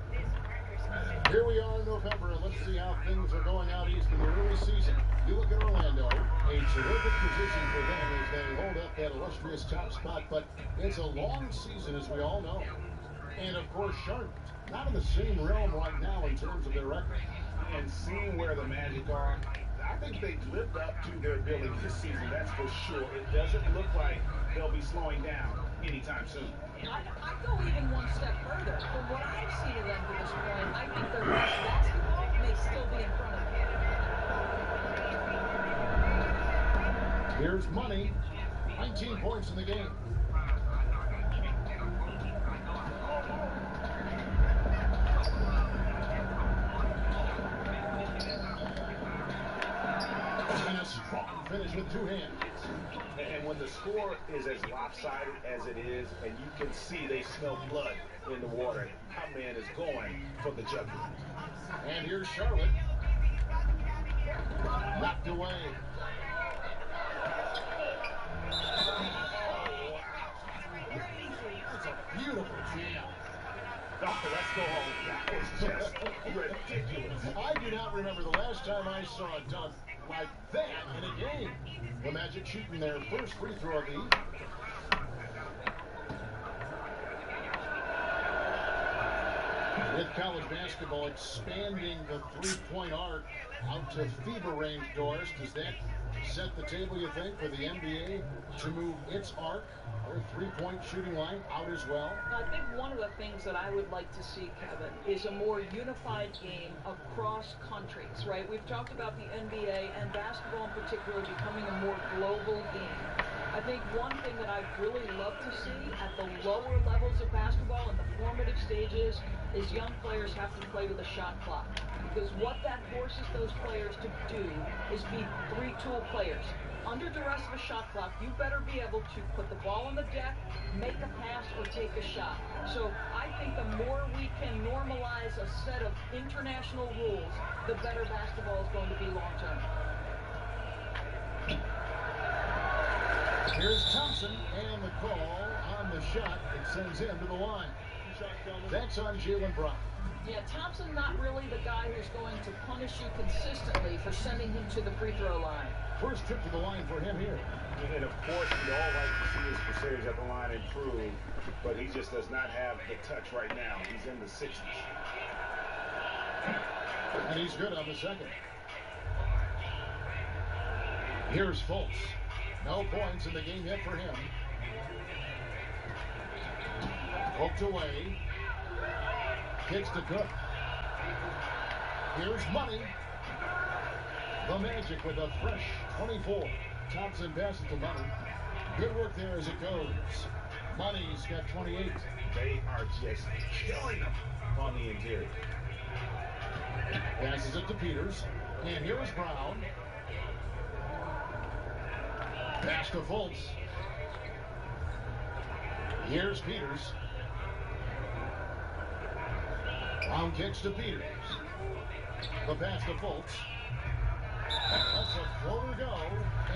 Here we are in November, and let's see how things are going out east in the early season. You look at Orlando, a terrific position for them as they hold up that illustrious top spot, but it's a long season, as we all know. And, of course, Charlotte, not in the same realm right now in terms of their record. And seeing where the Magic are, I think they've lived up to their ability this season, that's for sure. It doesn't look like they'll be slowing down anytime soon. I'd go even one step further. From what I've seen of them to this point, I think their best basketball may still be in front of them. Here's Money. 19 points in the game. And a strong finish with 2 hands. And when the score is as lopsided as it is, and you can see they smell blood in the water, my man is going for the jugular. And here's Charlotte. Knocked away. That's a beautiful jam. Oh, let's go home. That was just ridiculous. I do not remember the last time I saw a dunk like that in a game. The Magic shooting their first free throw lead. college basketball expanding the three-point arc out to fever range, Doris. Does that set the table, you think, for the NBA to move its arc, or three-point shooting line, out as well? I think one of the things that I would like to see, Kevin, is a more unified game across countries, right? We've talked about the NBA and basketball in particular becoming a more global game. I think one thing that I'd really love to see at the lower levels of basketball in the formative stages is young players have to play with a shot clock. Because what that forces those players to do is be three-tool players. Under duress of a shot clock, you better be able to put the ball on the deck, make a pass, or take a shot. So I think the more we can normalize a set of international rules, the better basketball is going to be long-term. Here's Thompson, and the call on the shot. It sends him to the line. That's on Jaylen Brown. Yeah, Thompson not really the guy who's going to punish you consistently for sending him to the free throw line. First trip to the line for him here. And of course, we'd all like to see his percentage at the line improve, but he just does not have the touch right now. He's in the 60s. And he's good on the second. Here's Fultz. No points in the game yet for him. Poked away. Kicks to Cook. Here's Money. The Magic with a fresh 24. Thompson passes to Money. Good work there as it goes. Money's got 28. They are just killing them on the interior. Passes it to Peters. And here's Brown. Pass to Fultz. Here's Peters. Brown kicks to Peters. The pass to Fultz. That's a floater go.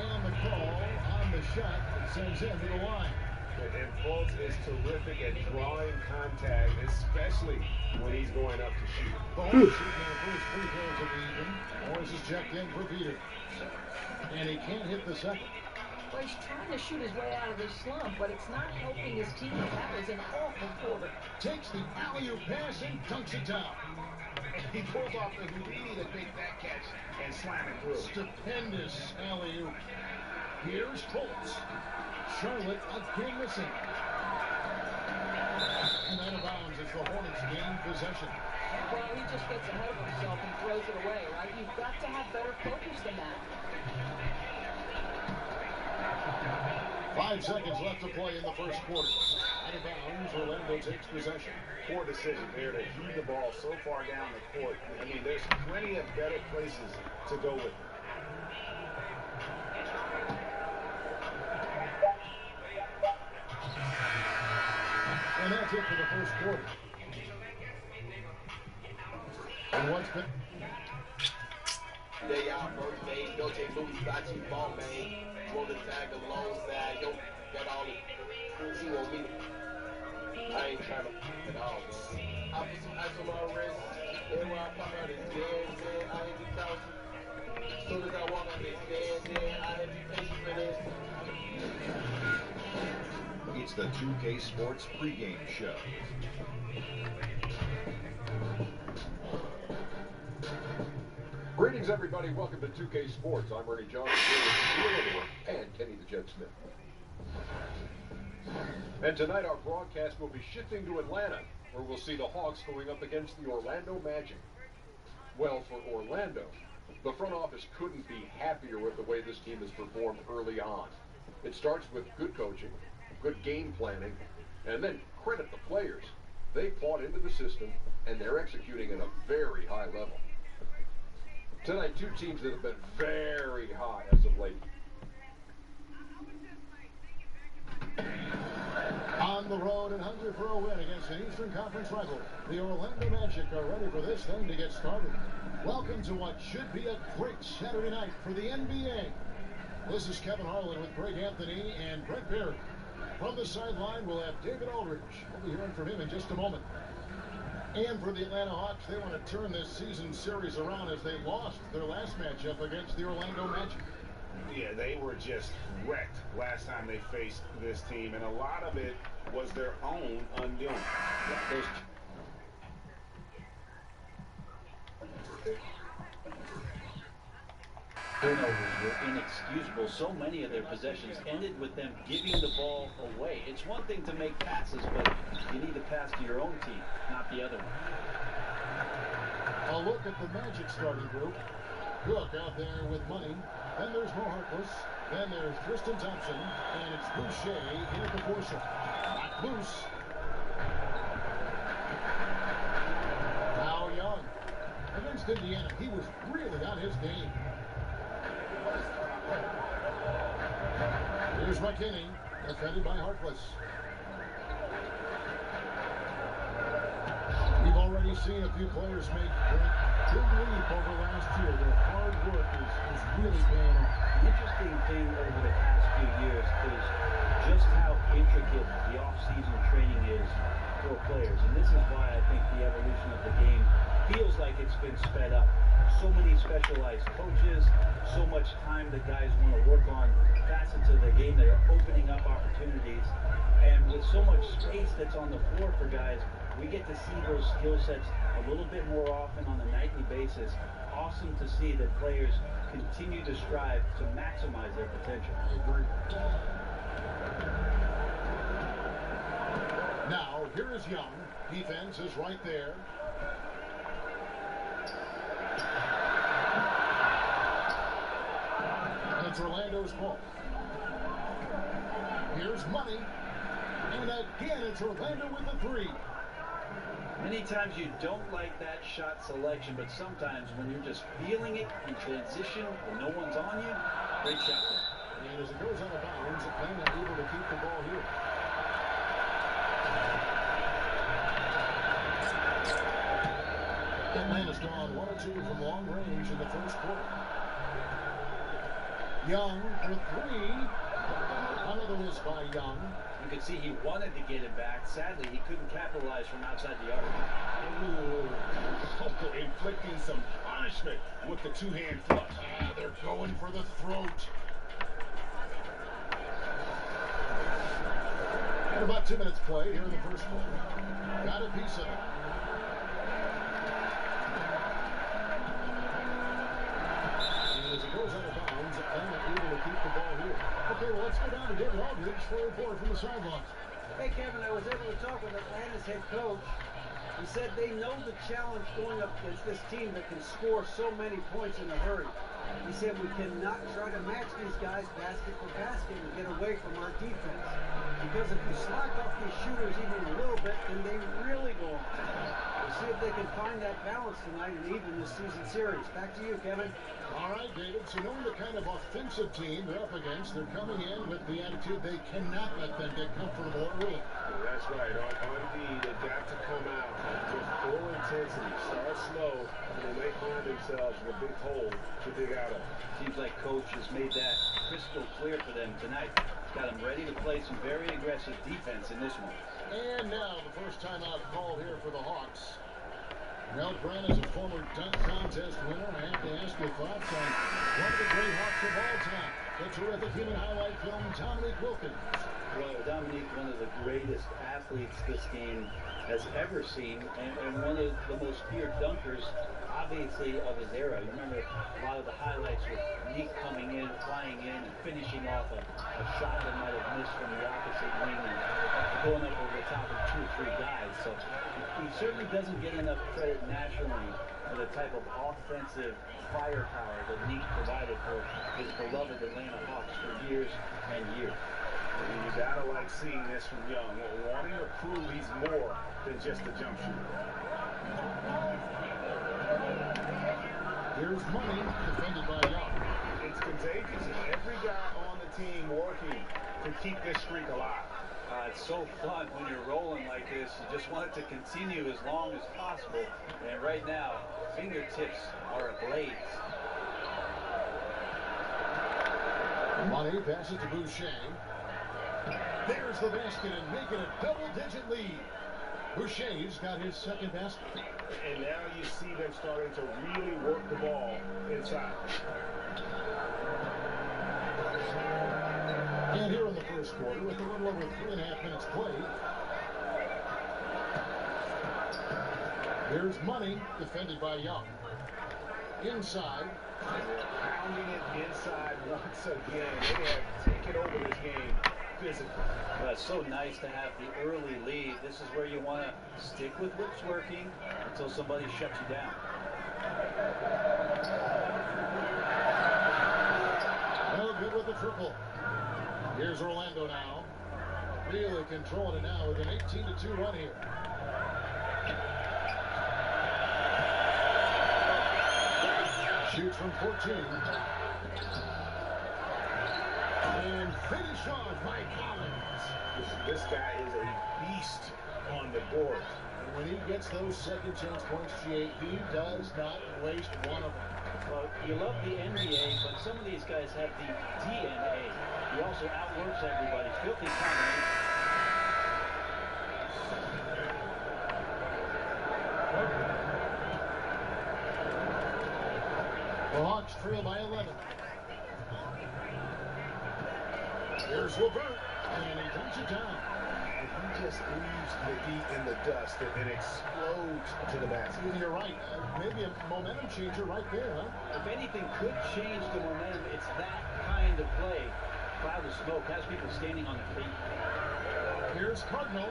And the call on the shot that sends him to the line. And Fultz is terrific at drawing contact, especially when he's going up to shoot. Bones shooting their first free throws of the evening. Morris is checked in for Peters. And he can't hit the second. Well, he's trying to shoot his way out of this slump, but it's not helping his team. That was an awful quarter. Takes the alley-oop pass and dunks it down. He pulls off the Houdini to make that catch and slam it through. Stupendous alley-oop. Here's Fultz. Charlotte again missing. And out of bounds as the Hornets gain possession. Well, he just gets ahead of himself and throws it away, right? You've got to have better focus than that. 5 seconds left to play in the first quarter. Out of bounds, Orlando takes possession. Poor decision there to heave the ball so far down the court. I mean, there's plenty of better places to go with it. And that's it for the first quarter. And what's been... They y'all first day, don't take Louis Sachi ball man. Roll the tag alongside, yo, got all the she want me to, I ain't trying to at all. I put some ice on my wrist, and when I pop out this dead, I ain't be talking. As soon as I walk out this dead, I ain't be patient for this. It's the 2K Sports pregame show. Greetings, everybody. Welcome to 2K Sports. I'm Ernie Johnson here with Neil Littler and Kenny the Jet Smith. And tonight our broadcast will be shifting to Atlanta, where we'll see the Hawks going up against the Orlando Magic. Well, for Orlando, the front office couldn't be happier with the way this team has performed early on. It starts with good coaching, good game planning, and then credit the players. They bought into the system, and they're executing at a very high level. Tonight, two teams that have been very hot as of late. On the road and hungry for a win against an Eastern Conference rival, the Orlando Magic are ready for this thing to get started. Welcome to what should be a great Saturday night for the NBA. This is Kevin Harlan with Greg Anthony and Brett Perry. From the sideline, we'll have David Aldridge. We'll be hearing from him in just a moment. And for the Atlanta Hawks, they want to turn this season series around as they lost their last matchup against the Orlando Magic. Yeah, they were just wrecked last time they faced this team, and a lot of it was their own undoing. Turnovers were inexcusable. So many of their possessions ended with them giving the ball away. It's one thing to make passes, but you need to pass to your own team, not the other one. A look at the Magic starting group. Cook out there with money. Then there's Mo Harkless. Then there's Tristan Thompson. And it's Boucher in at the 4 slot. Back loose. Now Young. Against Indiana, he was really on his game. Here's McKinney, defended by Harkless. We've already seen a few players make a big leap over last year. Their hard work is really paying off. The interesting thing over the past few years is just how intricate the off-season training is for players. And this is why I think the evolution of the game feels like it's been sped up. So many specialized coaches, so much time the guys want to work on facets of the game that are opening up opportunities. And with so much space that's on the floor for guys, we get to see those skill sets a little bit more often on a nightly basis. Awesome to see that players continue to strive to maximize their potential. Now, here is Young. Defense is right there. And it's Orlando's ball. Here's Money. And again, it's Orlando with the 3. Many times you don't like that shot selection, but sometimes when you're just feeling it in transition and no one's on you, great shot there. And as it goes out of bounds, Atlanta able to keep the ball here. Atlanta's gone 1 or 2 from long range in the first quarter. Young for 3. Another miss by Young. You could see he wanted to get it back. Sadly, he couldn't capitalize from outside the arc. Oh, inflicting some punishment with the 2-hand flush. They're going for the throat. And about 2 minutes played here in the first quarter. Got a piece of it. And as it goes out of bounds, Atlanta able to keep the ball here. Okay, well, let's go down to David Aldridge for a report from the sidelines. Hey, Kevin, I was able to talk with Atlanta's head coach. He said they know the challenge going up against this team that can score so many points in a hurry. He said we cannot try to match these guys basket for basket and get away from our defense. Because if you slack off these shooters even a little bit, then they really go on. We'll see if they can find that balance tonight and even this season series. Back to you, Kevin. All right, David. So knowing the kind of offensive team they're up against, they're coming in with the attitude they cannot let them get comfortable early. That's right. On D, they've got to come out with full intensity. Start slow, and then they find themselves in a big hole to dig out of. Seems like coach has made that crystal clear for them tonight. Got them ready to play some very aggressive defense in this one. And now the first timeout called here for the Hawks. Mel Grant is a former dunk contest winner. I have to ask your thoughts on one of the great Hawks of all time, the terrific human highlight film, Dominique Wilkins. Well, Dominique, one of the greatest athletes this game has ever seen, and one of the most feared dunkers, obviously, of his era. You remember a lot of the highlights with Neek coming in, flying in, and finishing off a shot that might have missed from the opposite wing and going up over the top of 2 or 3 guys. So he certainly doesn't get enough credit nationally for the type of offensive firepower that Neek provided for his beloved Atlanta Hawks for years and years. And you gotta like seeing this from Young, wanting to prove he's more than just a jump shooter. Here's Money, defended by Young. It's contagious. Every guy on the team working to keep this streak alive. It's so fun when you're rolling like this. You just want it to continue as long as possible. And right now, fingertips are ablaze. Money passes to Boucher. There's the basket and making a double-digit lead. Boucher's got his second basket. And now you see them starting to really work the ball inside. And here in the first quarter, with a little over 3.5 minutes played, here's Money, defended by Young. inside. Pounding it inside once again. They have taken over this game physically. Well, it's so nice to have the early lead. This is where you want to stick with what's working until somebody shuts you down. No good with the triple. Here's Orlando now. Really controlling it now with an 18-2 run here. Shoots from 14. And finish off by Collins. This guy is a beast on the board. And when he gets those second chance points, G8, he does not waste one of them. Well, you love the NBA, but some of these guys have the DNA. He also outworks everybody. Filthy combination. The Hawks trail by 11. Here's Levert, and he dunks it down. If he just leaves the heat in the dust and explodes to the basket. You're right. Maybe a momentum changer right there, huh? If anything could change the momentum, it's that kind of play. Cloud of smoke has people standing on their feet. Here's Cardinal.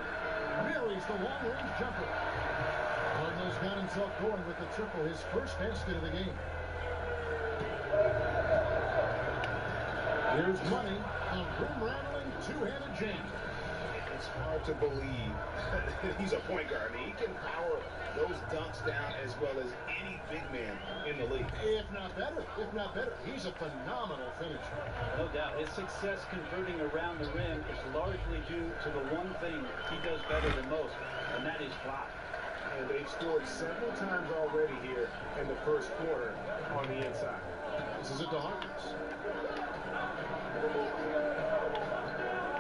Marries the long-range jumper. Cardinal's got himself going with the triple, his first basket of the game. Here's Money, a rim-rattling two-handed jam. It's hard to believe that he's a point guard. I mean, he can power those dunks down as well as any big man in the league. If not better. He's a phenomenal finisher. No doubt. His success converting around the rim is largely due to the one thing he does better than most, and that is block. And they've scored several times already here in the first quarter on the inside. This is it to Harkness.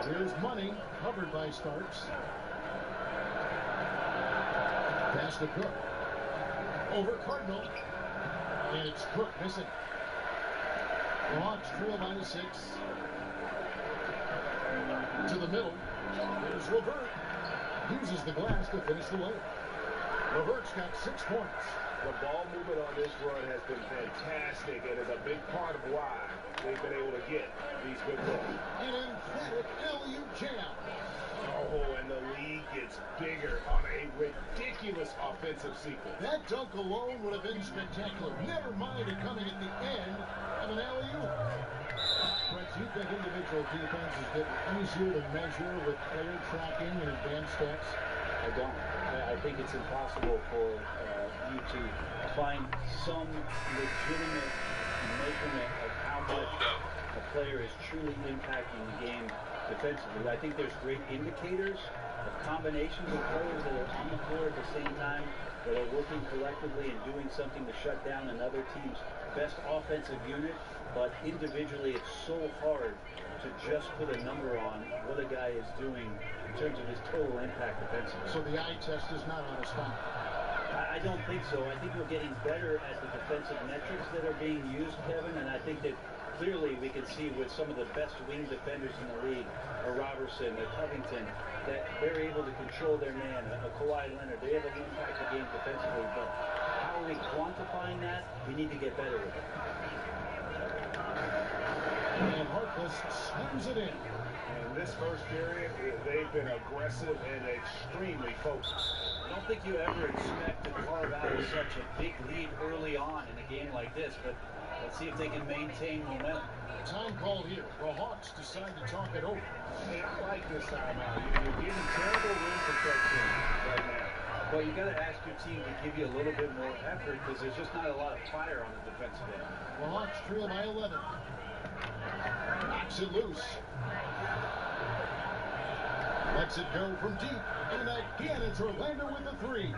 Here's Money, covered by Starks. Pass to Cook. Over Cardinal. And it's Cook missing. The Hawks trail by 6. To the middle. Here's Levert. Uses the glass to finish the layup. Levert's got 6 points. The ball movement on this run has been fantastic and is a big part of why they've been able to get these good looks. An emphatic LU jam. Oh, and the lead gets bigger on a ridiculous offensive sequence. That dunk alone would have been spectacular. Never mind it coming at the end of an LU. But do you think individual defense is getting easier to measure with player tracking and advanced stats? I don't. I think it's impossible for you to find some legitimate measurement of how much a player is truly impacting the game defensively. I think there's great indicators of combinations of players that are on the floor at the same time, that are working collectively and doing something to shut down another team's best offensive unit. But individually, it's so hard to just put a number on what a guy is doing in terms of his total impact defensively. So the eye test is not on his phone? I don't think so. I think we're getting better at the defensive metrics that are being used, Kevin, and I think that clearly we can see with some of the best wing defenders in the league, a Robertson, a Covington, that they're able to control their man, a Kawhi Leonard. They have an impact the game defensively, but how are we quantifying that? We need to get better with it. And Harkless slams it in. In this first period, they've been aggressive and extremely focused. I don't think you ever expect to carve out such a big lead early on in a game like this, but let's see if they can maintain momentum. Time called here. The Hawks decide to talk it over. Hey, I like this timeout. You're getting terrible rim protection right now. Well, you got to ask your team to give you a little bit more effort because there's just not a lot of fire on the defensive end. The Hawks trail by 11. Knocks it loose. Lets it go from deep. And again, it's Orlando with the 3.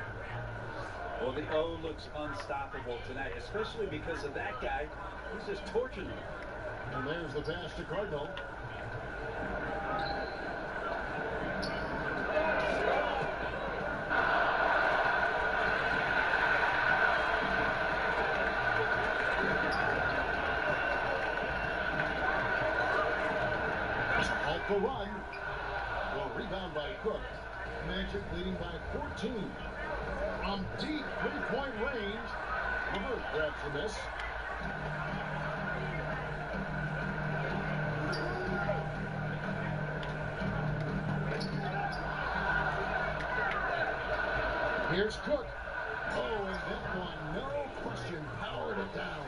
Well, the O looks unstoppable tonight, especially because of that guy who's just torching them. And there's the pass to Cardinal. Halt the run. Well, rebound by Cook. Magic leading by 14. From deep three-point range. Levert grabs the miss. Here's Cook. Oh, and that one, no question, powered it down.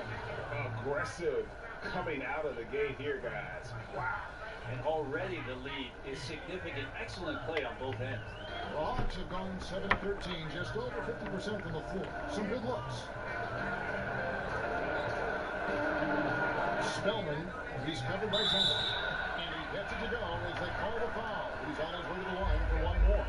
Aggressive coming out of the gate here, guys. Wow. And already the lead is significant. Excellent play on both ends. The Hawks have gone 7-13, just over 50% from the floor. Some good looks. Spellman, he's covered by Thompson. And he gets it to go as they call the foul. He's on his way to the line for one more.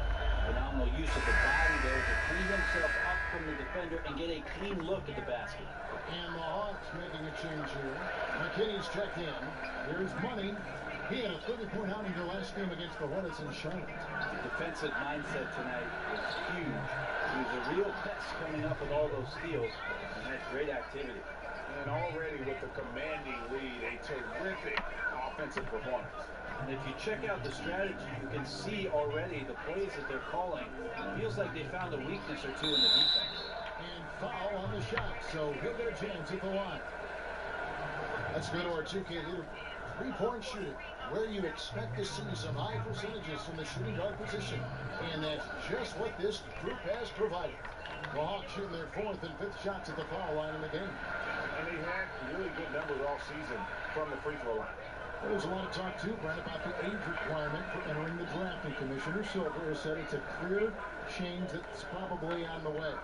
Phenomenal use of the body there to clean himself up from the defender and get a clean look at the basket. And the Hawks making a change here. McKinney's checked in. Here's Money. He had a 30-point outing the last game against the Hornets in Charlotte. The defensive mindset tonight was huge. He was a real pest coming up with all those steals and had great activity. And already with the commanding lead, a terrific offensive performance. And if you check out the strategy, you can see already the plays that they're calling. It feels like they found a weakness or two in the defense. And foul on the shot, so he'll get a chance at the line. Let's go to our 2K leader. Three-point shooting, where you expect to see some high percentages from the shooting guard position. And that's just what this group has provided. The Hawks shooting their 4th and 5th shots at the foul line in the game. And they had really good numbers all season from the free throw line. There's a lot of talk, too, Brent, about the age requirement for entering the draft. And Commissioner Silver has said it's a clear change that's probably on the way.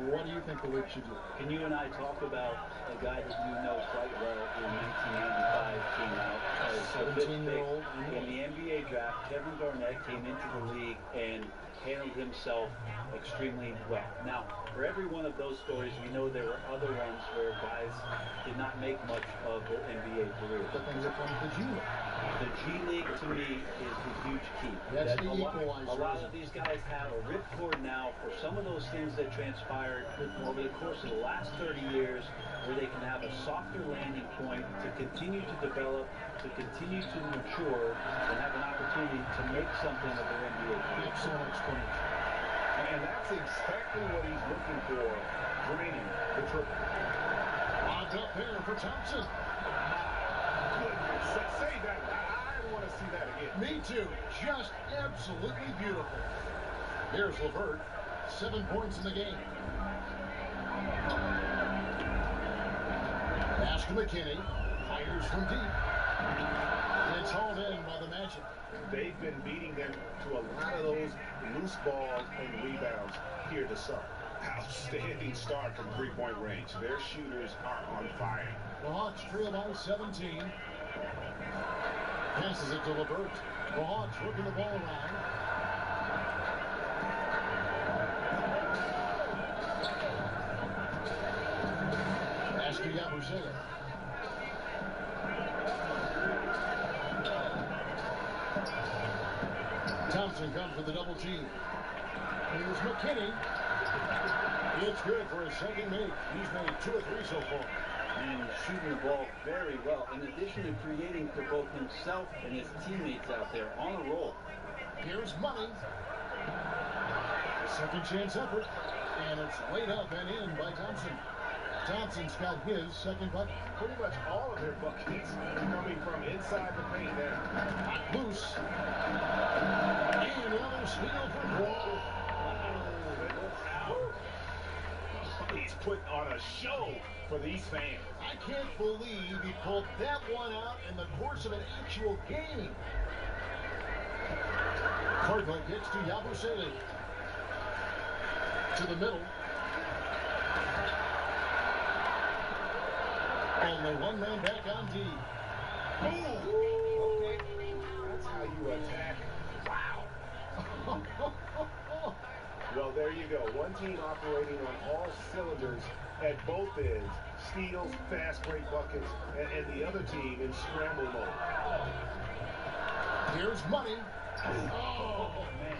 What do you think the league should do? Can you and I talk about a guy that you know quite well in 1995 came out as a 17-year-old in the NBA draft? Kevin Garnett came into the league and handled himself extremely well. Now, for every one of those stories, we know there were other ones where guys did not make much of their NBA career. But things are from the G League. The G League, to me, is the huge key. That's the equalizer. A lot of these guys have a ripcord now for some of those things that transpired over the course of the last 30 years, where they can have a softer landing point to continue to develop, to continue to mature, and have an opportunity to make something of their NBA career. Excellent explanation. And that's exactly what he's looking for, draining the triple. Locked up there for Thompson. Goodness, say that. I want to see that again. Me too. Just absolutely beautiful. Here's Levert. 7 points in the game. Pass to McKinney. Fires from deep. It's hauled in by the Magic. They've been beating them to a lot of those loose balls and rebounds here to start. Outstanding start from three-point range. Their shooters are on fire. The Hawks trail by 17. Passes it to Levert. The Hawks working the ball around. Pass to Yabusele. Thompson comes with the double team. Here's McKinney. It's good for his second make. He's made 2 or 3 so far. And shooting the ball very well, in addition to creating for both himself and his teammates out there on a roll. Here's Money. A second chance effort. And it's laid up and in by Thompson. Thompson's got his second bucket. Pretty much all of their buckets coming from inside the paint now. Loose. And another steal for Wall. He's putting on a show for these fans. I can't believe he pulled that one out in the course of an actual game. Cardinal gets to Yabusele. To the middle. Only one man back on D. Ooh. Okay. That's how you attack. Wow. Well, there you go. One team operating on all cylinders at both ends. Steals, fast break buckets, and the other team in scramble mode. Here's Money. Oh, man.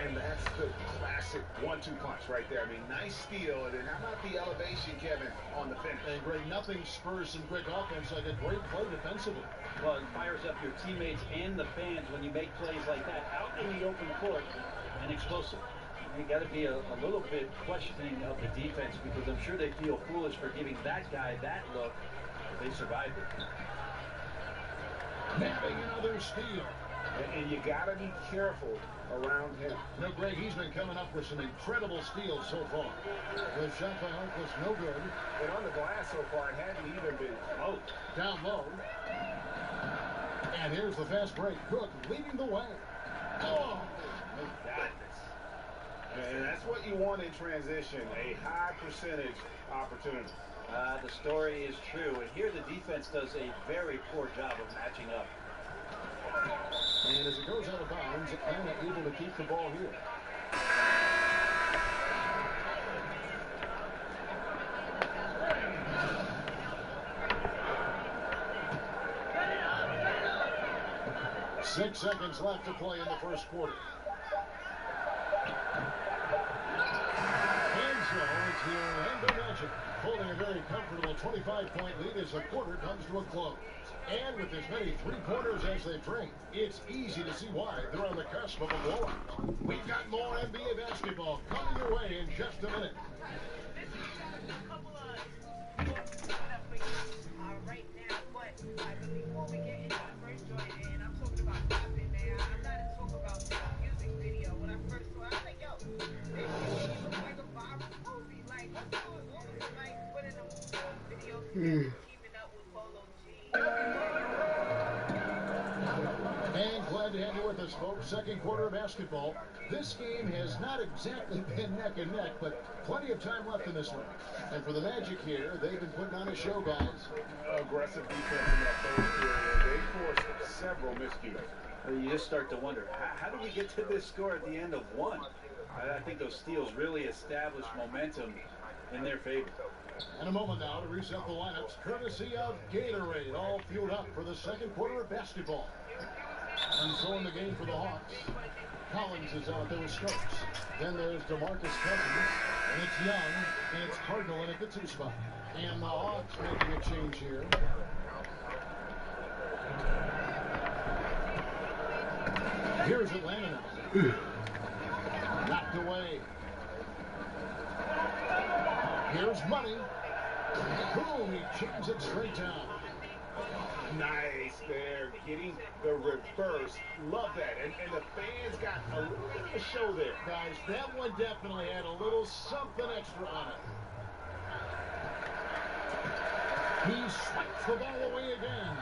And that's the classic 1-2 punch right there. I mean, nice steal. And then how about the elevation, Kevin, on the finish? And Greg, nothing spurs some quick offense like a great play defensively. Well, it fires up your teammates and the fans when you make plays like that out in the open court and explosive. you got to be a little bit questioning of the defense, because I'm sure they feel foolish for giving that guy that look if they survived it. Nabbing another steal. And you got to be careful around him. No, Greg, he's been coming up with some incredible steals so far. The shot by Harkless, no good. And on the glass so far, it hadn't even been close. Down low. And here's the fast break. Cook leading the way. Oh! And that's what you want in transition, a high percentage opportunity. The story is true, and here the defense does a very poor job of matching up. And as it goes out of bounds, Atlanta able to keep the ball here. Six seconds left to play in the first quarter. And so it's the Orlando Magic holding a very comfortable 25-point lead as the quarter comes to a close. And with as many three-pointers as they bring, it's easy to see why they're on the cusp of a blowout. We've got more NBA basketball coming your way in just a minute. Right now, but before we get into the first joint, and I'm talking about rapping, man, I'm not talking about the music video. When I first saw it, I was like, yo, this shit looks like a viral movie. Like, what was it like putting a video together, keeping up with Polo G? And glad to have you with us, folks. Second quarter of basketball. This game has not exactly been neck and neck, but plenty of time left in this one. And for the Magic here, they've been putting on a show, guys. Aggressive defense in that third period. They forced several miscues. You just start to wonder, how did we get to this score at the end of one? I think those steals really established momentum in their favor. In a moment now to reset the lineups, courtesy of Gatorade, all fueled up for the second quarter of basketball. And so in the game for the Hawks, Collins is out there with Stokes. Then there's DeMarcus Cousins, and it's Young, and it's Cardinal in at the 2 spot. And the Hawks making a change here. Here's Atlanta now. Knocked away. Here's Money. Boom, he chips it straight down. Nice there, getting the reverse. Love that. And the fans got a little bit of a show there. Guys, that one definitely had a little something extra on it. He swipes the ball away again.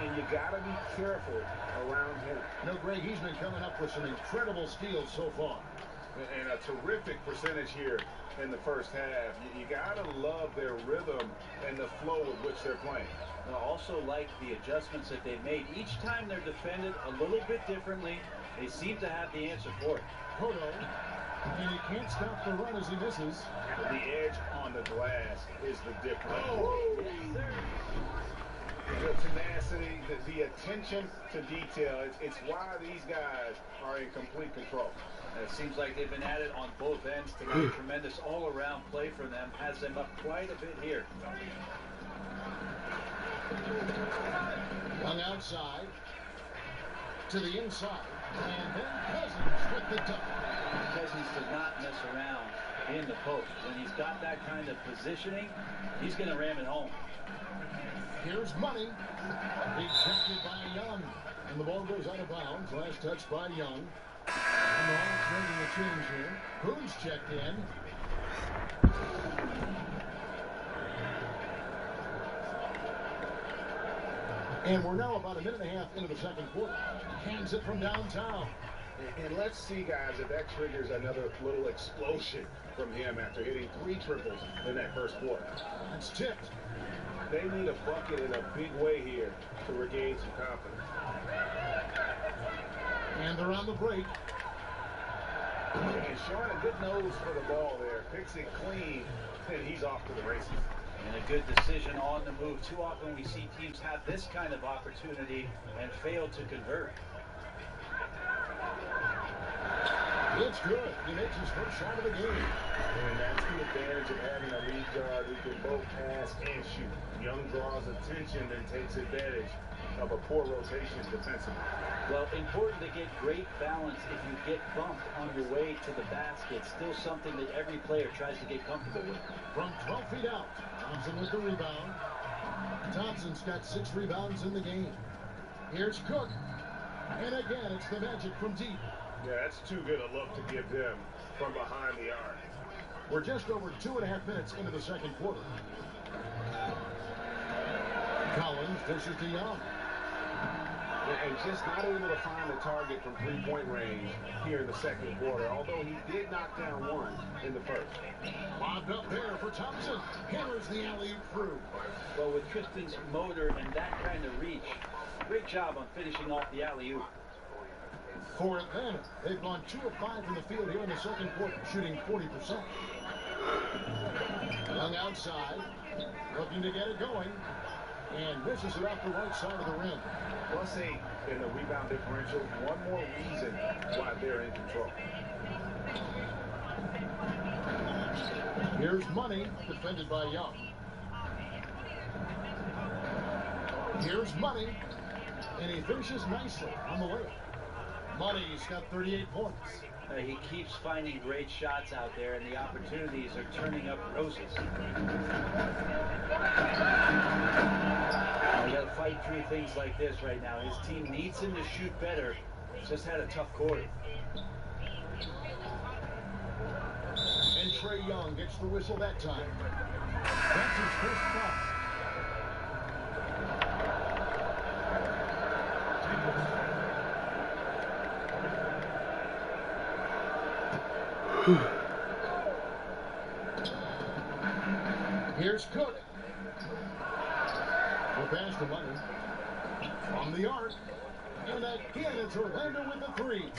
And you got to be careful around him. No, Greg, he's been coming up with some incredible steals so far. And a terrific percentage here in the first half. You got to love their rhythm and the flow with which they're playing. I also like the adjustments that they made. Each time they're defended a little bit differently, they seem to have the answer for it. Kodo, and he can't stop the run as he misses. The edge on the glass is the difference. Oh, the tenacity, the attention to detail. It's why these guys are in complete control. And it seems like they've been at it on both ends tonight. Tremendous all-around play from them. Has them up quite a bit here. Young outside to the inside, and then Cousins with the dunk. Cousins does not mess around in the post. When he's got that kind of positioning, he's going to ram it home. Here's Money, rejected by Young, and the ball goes out of bounds. Last touch by Young. And the Hawks making a change here. Who's checked in? And we're now about a minute and a half into the second quarter. Hands it from downtown. And let's see, guys, if that triggers another little explosion from him after hitting 3 triples in that first quarter. It's tipped. They need a bucket in a big way here to regain some confidence. And they're on the break. And showing a good nose for the ball there. Picks it clean, and he's off to the races. And a good decision on the move. Too often we see teams have this kind of opportunity and fail to convert. It's good. He makes his first shot of the game. And that's the advantage of having a lead guard who can both pass and shoot. Young draws attention and takes advantage of a poor rotation defensively. Well, important to get great balance if you get bumped on your way to the basket. Still something that every player tries to get comfortable with. From 12 feet out, Thompson with the rebound. Thompson's got 6 rebounds in the game. Here's Cook. And again, it's the Magic from deep. Yeah, that's too good a look to give them from behind the arc. We're just over 2.5 minutes into the second quarter. Collins dishes to Young. And just not able to find the target from three-point range here in the second quarter, although he did knock down one in the first. Lobbed up there for Thompson. Hammers the alley-oop through. Well, with Tristan's motor and that kind of reach, great job on finishing off the alley-oop. For Atlanta, they've gone 2 of 5 from the field here in the second quarter, shooting 40%. Young outside, looking to get it going, and misses it off the right side of the rim. +8 in the rebound differential. One more reason why they're in control. Here's Money, defended by Young. Here's Money, and he finishes nicely on the layup. Money's got 38 points. He keeps finding great shots out there, and the opportunities are turning up roses. We got to fight through things like this right now. His team needs him to shoot better. He's just had a tough quarter. And Trae Young gets the whistle that time. That's his first foul. Here's Cook. The pass to Money. From the arc. And again, it's Orlando with the 3.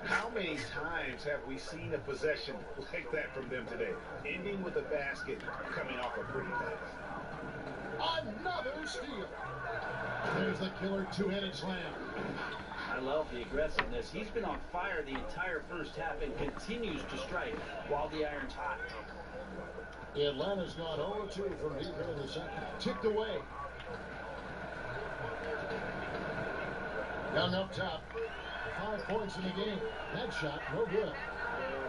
How many times have we seen a possession like that from them today? Ending with a basket, coming off a pretty pass. Another steal. There's the killer two-handed slam. I love the aggressiveness. He's been on fire the entire first half and continues to strike while the iron's hot. Atlanta's gone 0-2 from deep here in the second. Tipped away. Young up top. 5 points in the game. That shot, no good.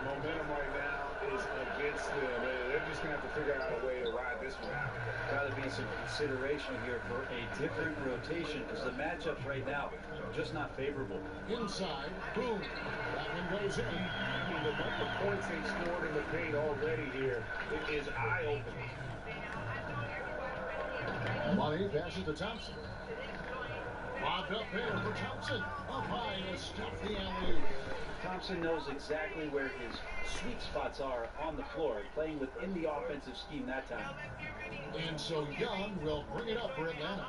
Momentum right now is against them. They're just going to have to figure out a way to ride this one out. Got to be some consideration here for a different rotation because the matchups right now are just not favorable. Inside, boom. That one goes in. I mean, the points they scored in the paint already here is eye-opening. Money passes to Thompson. Lobbed up there for Thompson. Up high to stop the alley. Thompson knows exactly where his sweet spots are on the floor, playing within the offensive scheme that time. And so Young will bring it up for Atlanta.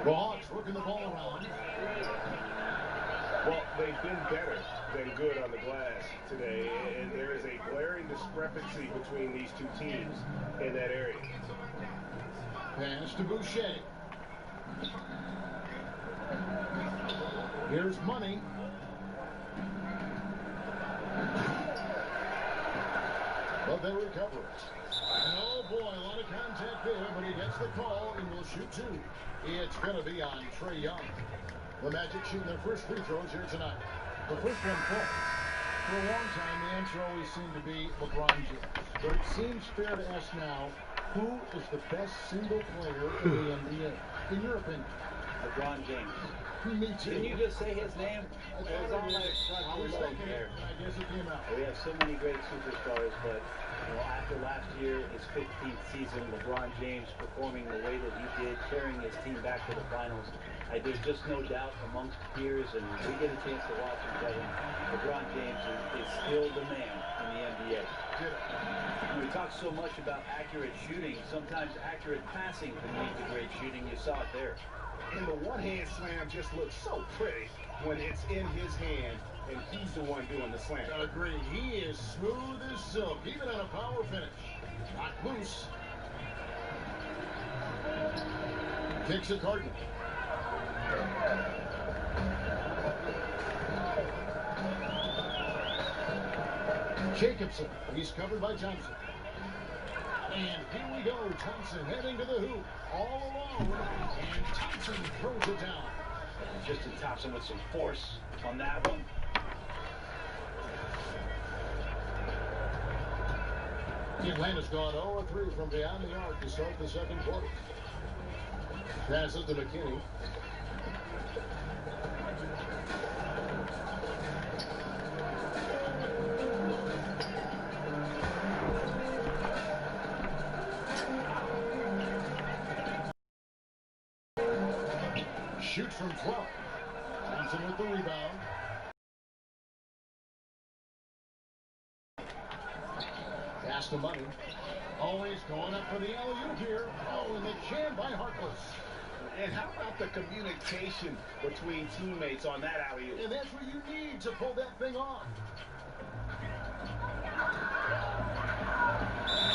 The Hawks working the ball around. Well, they've been better than good on the glass today, and there is a glaring discrepancy between these two teams in that area. Pass to Boucher. Here's Money. But they recover it. Oh boy, a lot of contact there, but he gets the call and will shoot 2. It's going to be on Trae Young. The Magic shooting their first free throws here tonight. The first one falls. For a long time, the answer always seemed to be LeBron James. But it seems fair to ask now, who is the best single player in the NBA? In your opinion? LeBron James. Me too. Didn't you just say his name? I was thinking it, and I guess it came out. We have so many great superstars, but after last year, his 15th season, LeBron James performing the way that he did, carrying his team back to the finals, there's just no doubt amongst peers, and we get a chance to watch him, Kevin. LeBron James is still the man in the NBA. We talk so much about accurate shooting. Sometimes accurate passing can lead to great shooting. You saw it there. And the one-hand slam just looks so pretty when it's in his hand and he's the one doing the slam. I agree. He is smooth as silk, even on a power finish. Not loose. Kicks it Cardinal. Jacobson. He's covered by Johnson. And here we go. Thompson heading to the hoop. All alone. And Thompson throws it down. And Justin Thompson with some force on that one. Atlanta's gone 0-3 from beyond the arc to start the second quarter. Passes to McKinney. Shoots from 12. Thompson with the rebound. Pass to Money. Always going up for the alley-oop here. Oh, and the jam by Harkless. And how about the communication between teammates on that alley-oop? And that's what you need to pull that thing off.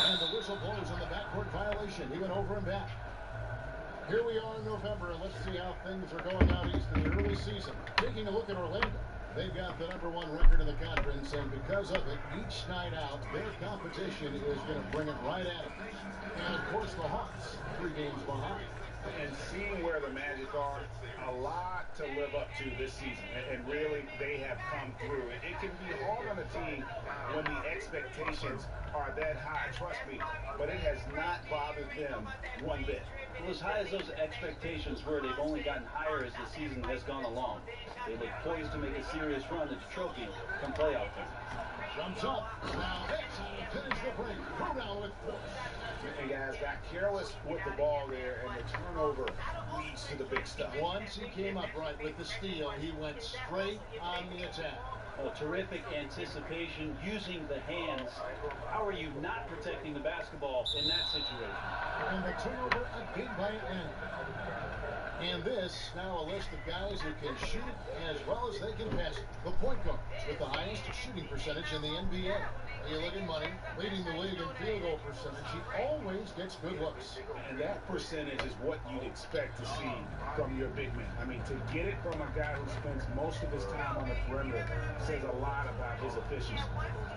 And the whistle blows on the backcourt violation. He went over and back. Here we are in November, and let's see how things are going out east in the early season. Taking a look at Orlando. They've got the #1 record in the conference, and because of it, each night out, their competition is going to bring it right at them. And, of course, the Hawks, 3 games behind. And seeing where the Magic are, a lot to live up to this season. And really, they have come through. It can be hard on a team when the expectations are that high, trust me. But it has not bothered them one bit. Well, as high as those expectations were, they've only gotten higher as the season has gone along. They look poised to make a serious run at the trophy come playoff time. Jumps up. Now that's how to finish the break. Throw down with force. And guys got careless with the ball there, and the turnover leads to the big stuff. Once he came up right with the steal, he went straight on the attack. Well, terrific anticipation using the hands. How are you not protecting the basketball in that situation? And the turnover again by Atlanta. And this, now a list of guys who can shoot as well as they can pass. The point guards with the highest shooting percentage in the NBA. You look at Money, leading the league in field goal percentage. He always gets good looks. And that percentage is what you'd expect to see from your big man. I mean, to get it from a guy who spends most of his time on the perimeter says a lot about his efficiency.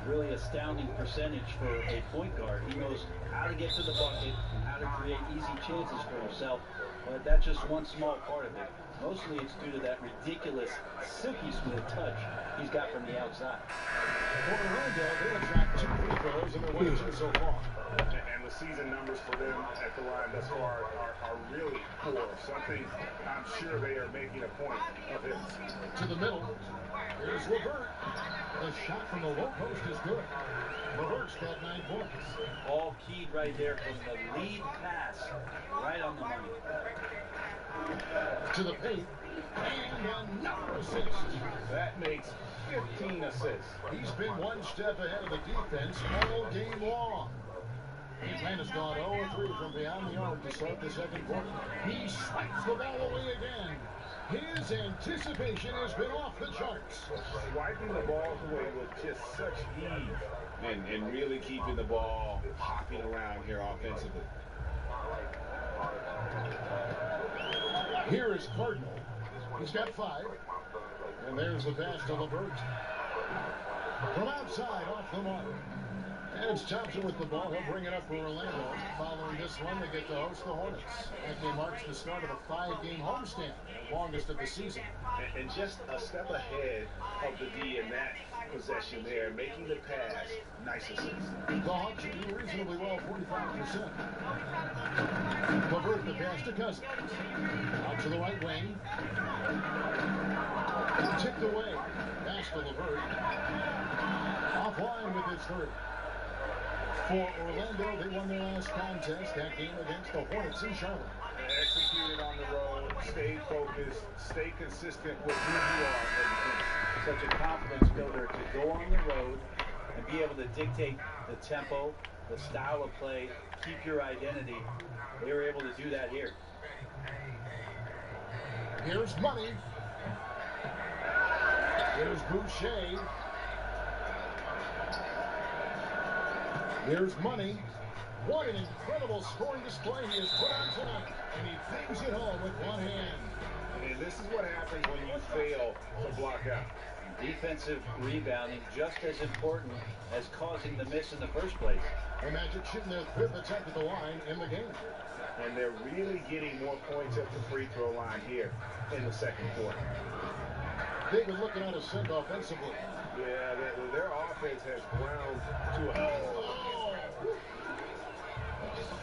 Really astounding percentage for a point guard. He knows how to get to the bucket and how to create easy chances for himself. But that's just one small part of it. Mostly it's due to that ridiculous, silky smooth touch he's got from the outside. For Orlando, they'll attract 2 free throws in their winning so far. And the season numbers for them at the line thus far are really poor. Something I'm sure they are making a point of it. To the middle. Here's LeVert. The shot from the low post is good. LeVert's got 9 points. All keyed right there from the lead pass. Right on the money. To the paint. And another assist. That makes 15 assists. He's been one step ahead of the defense all game long. Atlanta's gone 0-3 from beyond the arc to start the second quarter. He swipes the ball away again. His anticipation has been off the charts. Swiping the ball away with just such ease. And really keeping the ball hopping around here offensively. Here is Cardinal. He's got 5. And there's the pass to LeVert. From outside, off the mark. And it's Thompson with the ball. He'll bring it up for Orlando. Following this one, they get to host the Hornets. That game marks the start of a 5-game homestand, the longest of the season. And just a step ahead of the D in that possession there, making the pass. Nice assist. The Hawks do reasonably well, 45%. LeVert the pass to Cousins. Out to the right wing. Tipped away. Pass to LeVert. Offline with his 3rd. For Orlando, they won their last contest, that game against the Hornets in Charlotte. Executed on the road, stay focused, stay consistent with who you are. Such a confidence builder to go on the road and be able to dictate the tempo, the style of play, keep your identity. They were able to do that here. Here's Money. Here's Boucher. Here's Money. What an incredible scoring display he has put on tonight. And he things it home with one hand. And this is what happens when you fail to block out. Defensive rebounding just as important as causing the miss in the first place. The Magic shooting their 5th attempt at the line in the game. And they're really getting more points at the free throw line here in the second quarter. They've been looking at a sink offensively. Yeah, their offense has ground to a...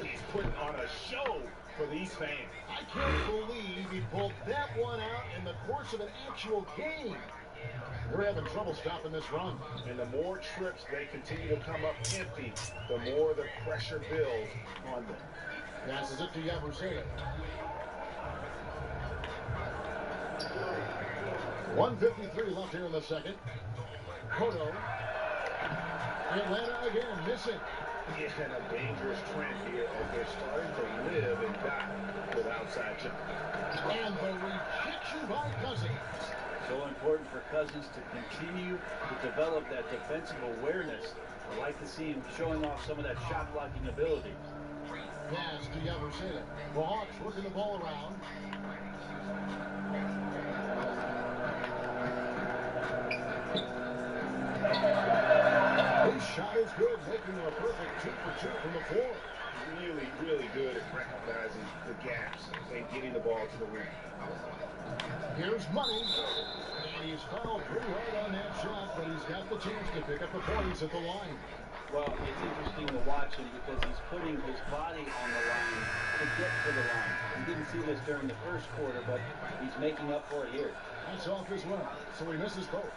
He's putting on a show for these fans. I can't believe he pulled that one out in the course of an actual game. We're having trouble stopping this run. And the more trips they continue to come up empty, the more the pressure builds on them. Passes it to Yabusele. 1:53 left here in the second. Kodo. Atlanta again, missing. Yeah, and a dangerous trend here as they're starting to live and die with outside jump. And the rejection by Cousins. So important for Cousins to continue to develop that defensive awareness. I like to see him showing off some of that shot blocking ability. Pass to Yabusele. The Hawks working the ball around. His shot is good, making a perfect 2 for 2 from the floor. Really, really good at recognizing the gaps and getting the ball to the rim. Here's Money. And he's fouled pretty hard on that shot, but he's got the chance to pick up the points at the line. Well, it's interesting to watch him because he's putting his body on the line to get to the line. We didn't see this during the first quarter, but he's making up for it here. That's off as well, so he misses both.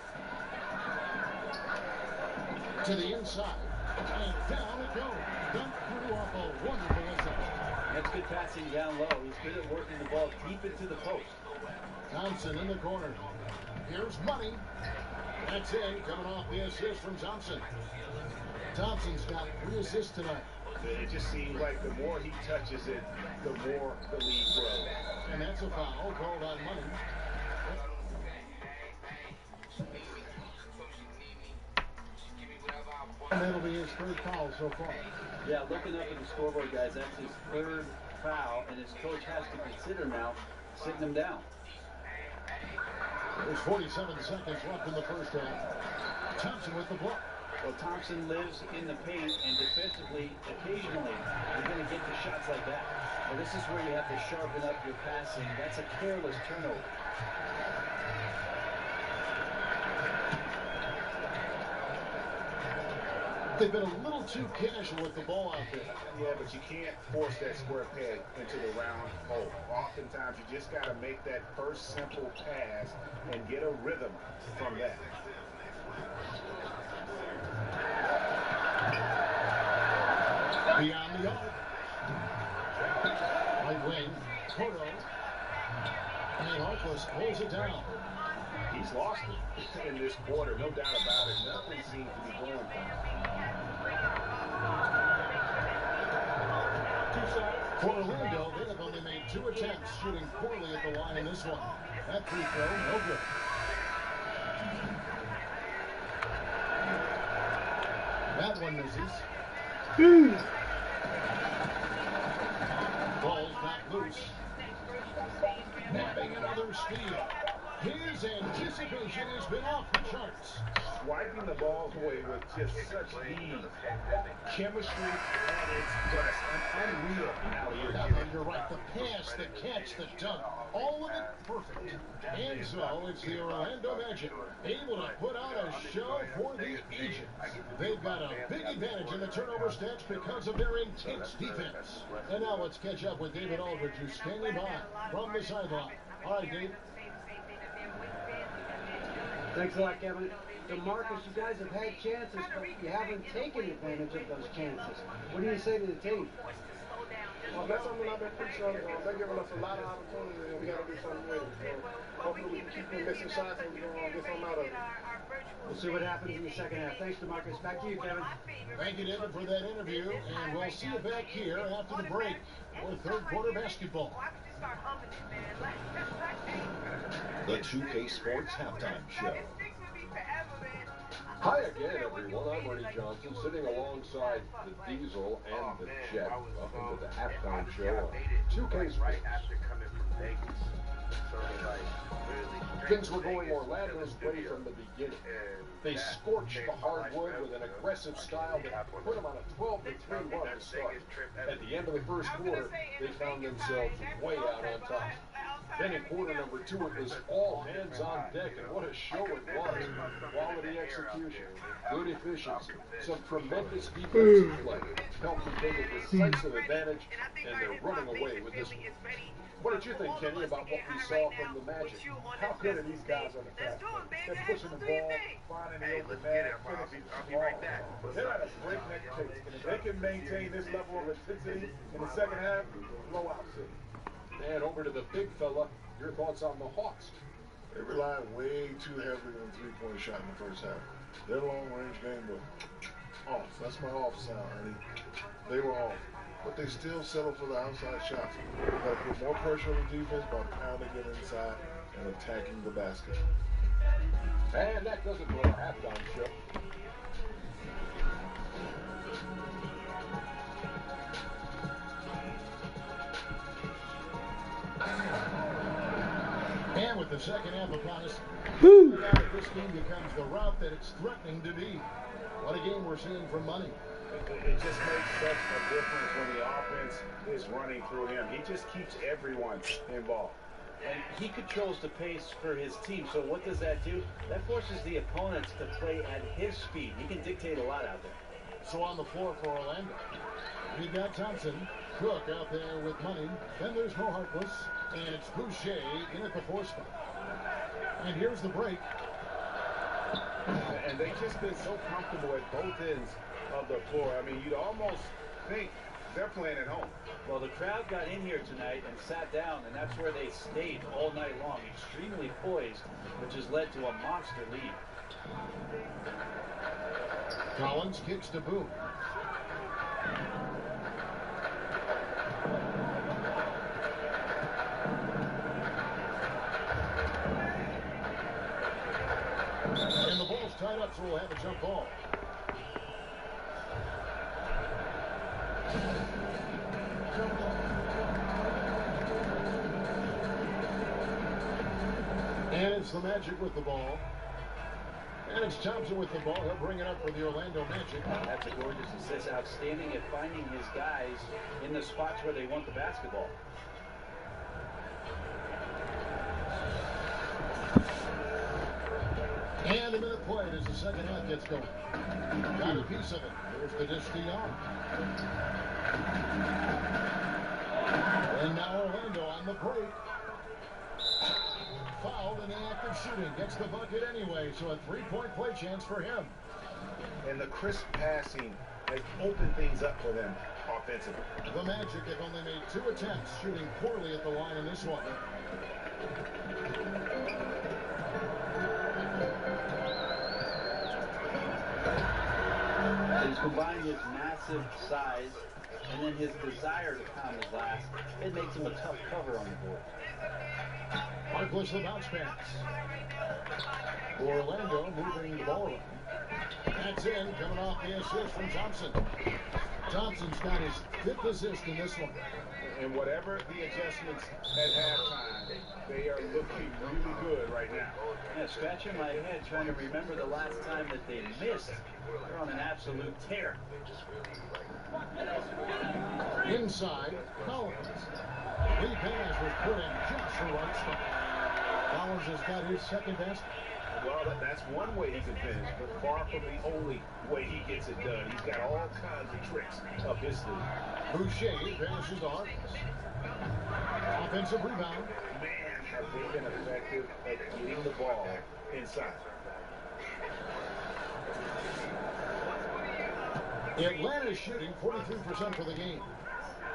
To the inside, and down it goes. Dunked through off a wonderful interception. That's good passing down low. He's good at working the ball deep into the post. Thompson in the corner. Here's Money. That's it, coming off the assist from Thompson. Thompson's got 3 assists tonight. It just seems like the more he touches it, the more the lead grows. And that's a foul called on Money. And that'll be his 3rd foul so far. Yeah, looking up at the scoreboard, guys, that's his 3rd foul, and his coach has to consider now sitting him down. There's 47 seconds left in the first half. Thompson with the block. Well, Thompson lives in the paint, and defensively, occasionally, you're going to get the shots like that. Well, this is where you have to sharpen up your passing. That's a careless turnover. They've been a little too casual with the ball out there. Yeah, but you can't force that square peg into the round hole. Oftentimes, you just got to make that first simple pass and get a rhythm from that. Beyond the arc. Right wing. Kodo. And Harkless pulls it down. He's lost it in this quarter, no doubt about it. Nothing seems to be going for him. For Orlando, they have only made 2 attempts, shooting poorly at the line in this one. That free throw, no good. That one misses. Ball's back loose. Nabbing another steal. His anticipation has been off the charts. Swiping the balls away with just such ease. Chemistry at its best. An unreal alley-oop. You're right. The pass, the catch, the dunk. All of it perfect. And so it's the Orlando Magic able to put out a show for the Asians. They've got a big advantage in the turnover stats because of their intense defense. And now let's catch up with David Aldridge, who's standing by from the sideline. All right, Dave. Thanks a lot, Kevin. DeMarcus, you guys have had chances, but you haven't taken advantage of those chances. What do you say to the team? Well, that's something I've been preaching on. They're giving us a lot of opportunities, and we got to do something with it. So hopefully we can keep them missing shots and we're going to get something out of it. We'll see what happens in the second half. Thanks, DeMarcus. Back to you, Kevin. Thank you, David, for that interview, and we'll see you back here after the break for third quarter basketball. The 2K Sports Halftime Show. Hi again, everyone. I'm Ernie Johnson, sitting alongside the Diesel and the Jet. Welcome to the halftime show on 2K Sports. Right after coming from Vegas. So like really Things were going Orlando's way from the beginning. They scorched the hardwood with an aggressive style that put them on a 12-3 run to start. At the end of the first quarter, they found themselves way out on top. Then in quarter number 2, it was all hands on deck, and what a show it was. Quality execution, good efficiency, some tremendous defensive play helped them take a decisive advantage, and they're running away with this one. What did you think, Kenny, about what we saw from the Magic? How good are these guys on the fast break? They're pushing the ball, finding the open man, finishing the ball. They're at a breakneck pace, and if they can maintain this level of intensity in the second half, blowout city. And over to the big fella, your thoughts on the Hawks? They relied way too heavily on the three-point shot in the first half. Their long-range game was off. That's my off sound, Ernie. They were off. But they still settle for the outside shots. They got to put more pressure on the defense by pounding it inside and attacking the basket. And that does it for our halftime show. And with the second half upon us, this game becomes the route that it's threatening to be. What a game we're seeing from Money. It just makes such a difference when the offense is running through him. He just keeps everyone involved. And he controls the pace for his team, so what does that do? That forces the opponents to play at his speed. He can dictate a lot out there. So on the floor for Orlando, we've got Thompson, Cook out there with Money, then there's Mo Harkless, and it's Boucher in at the 4 spot. And here's the break. And they've just been so comfortable at both ends of the floor. I mean, you'd almost think they're playing at home. Well, the crowd got in here tonight and sat down, and that's where they stayed all night long, extremely poised, which has led to a monster lead. Collins kicks to Boone. And the ball's tied up, so we'll have a jump ball. And it's the Magic with the ball. And it's Thompson with the ball. He'll bring it up for the Orlando Magic. That's a gorgeous assist. Outstanding at finding his guys in the spots where they want the basketball. And a minute played as the second half gets going. Got a piece of it. There's the dish to Young. And now Orlando on the break. Fouled in the act of shooting. Gets the bucket anyway, so a 3-point play chance for him. And the crisp passing has opened things up for them offensively. The Magic have only made 2 attempts, shooting poorly at the line in this one. He's combined his massive size and then his desire to pound the glass. It makes him a tough cover on the board. Harkless the bounce pass. Orlando moving the ball around. That's in, coming off the assist from Thompson. Thompson's got his 5th assist in this one. And whatever the adjustments at halftime, they are looking really good right now. Yeah, scratching my head trying to remember the last time that they missed. They're on an absolute tear. Inside, Collins. Lee pass was put in just the right spot. Collins has got his 2nd basket. Well, that's one way he can finish, but far from the only way he gets it done. He's got all kinds of tricks up his sleeve. Boucher finishes the Harkless. Offensive rebound. Man, have they been effective at getting the ball inside. Atlanta's shooting 43% for the game.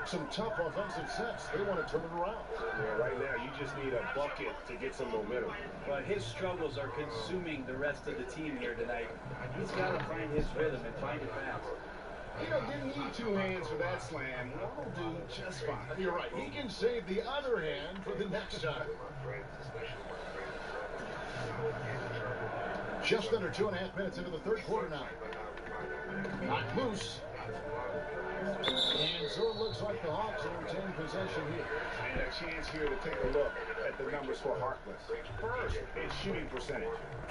Some tough offensive sets. They want to turn it around. Yeah, right now you just need a bucket to get some momentum. But his struggles are consuming the rest of the team here tonight. He's got to find his rhythm and find it fast. Didn't need 2 hands for that slam. One will do just fine. You're right. He can save the other hand for the next time. Just under 2.5 minutes into the 3rd quarter now. Knocked loose. And so it looks like the Hawks will retain possession here. And a chance here to take a look at the numbers for Harkless. First, it's shooting percentage.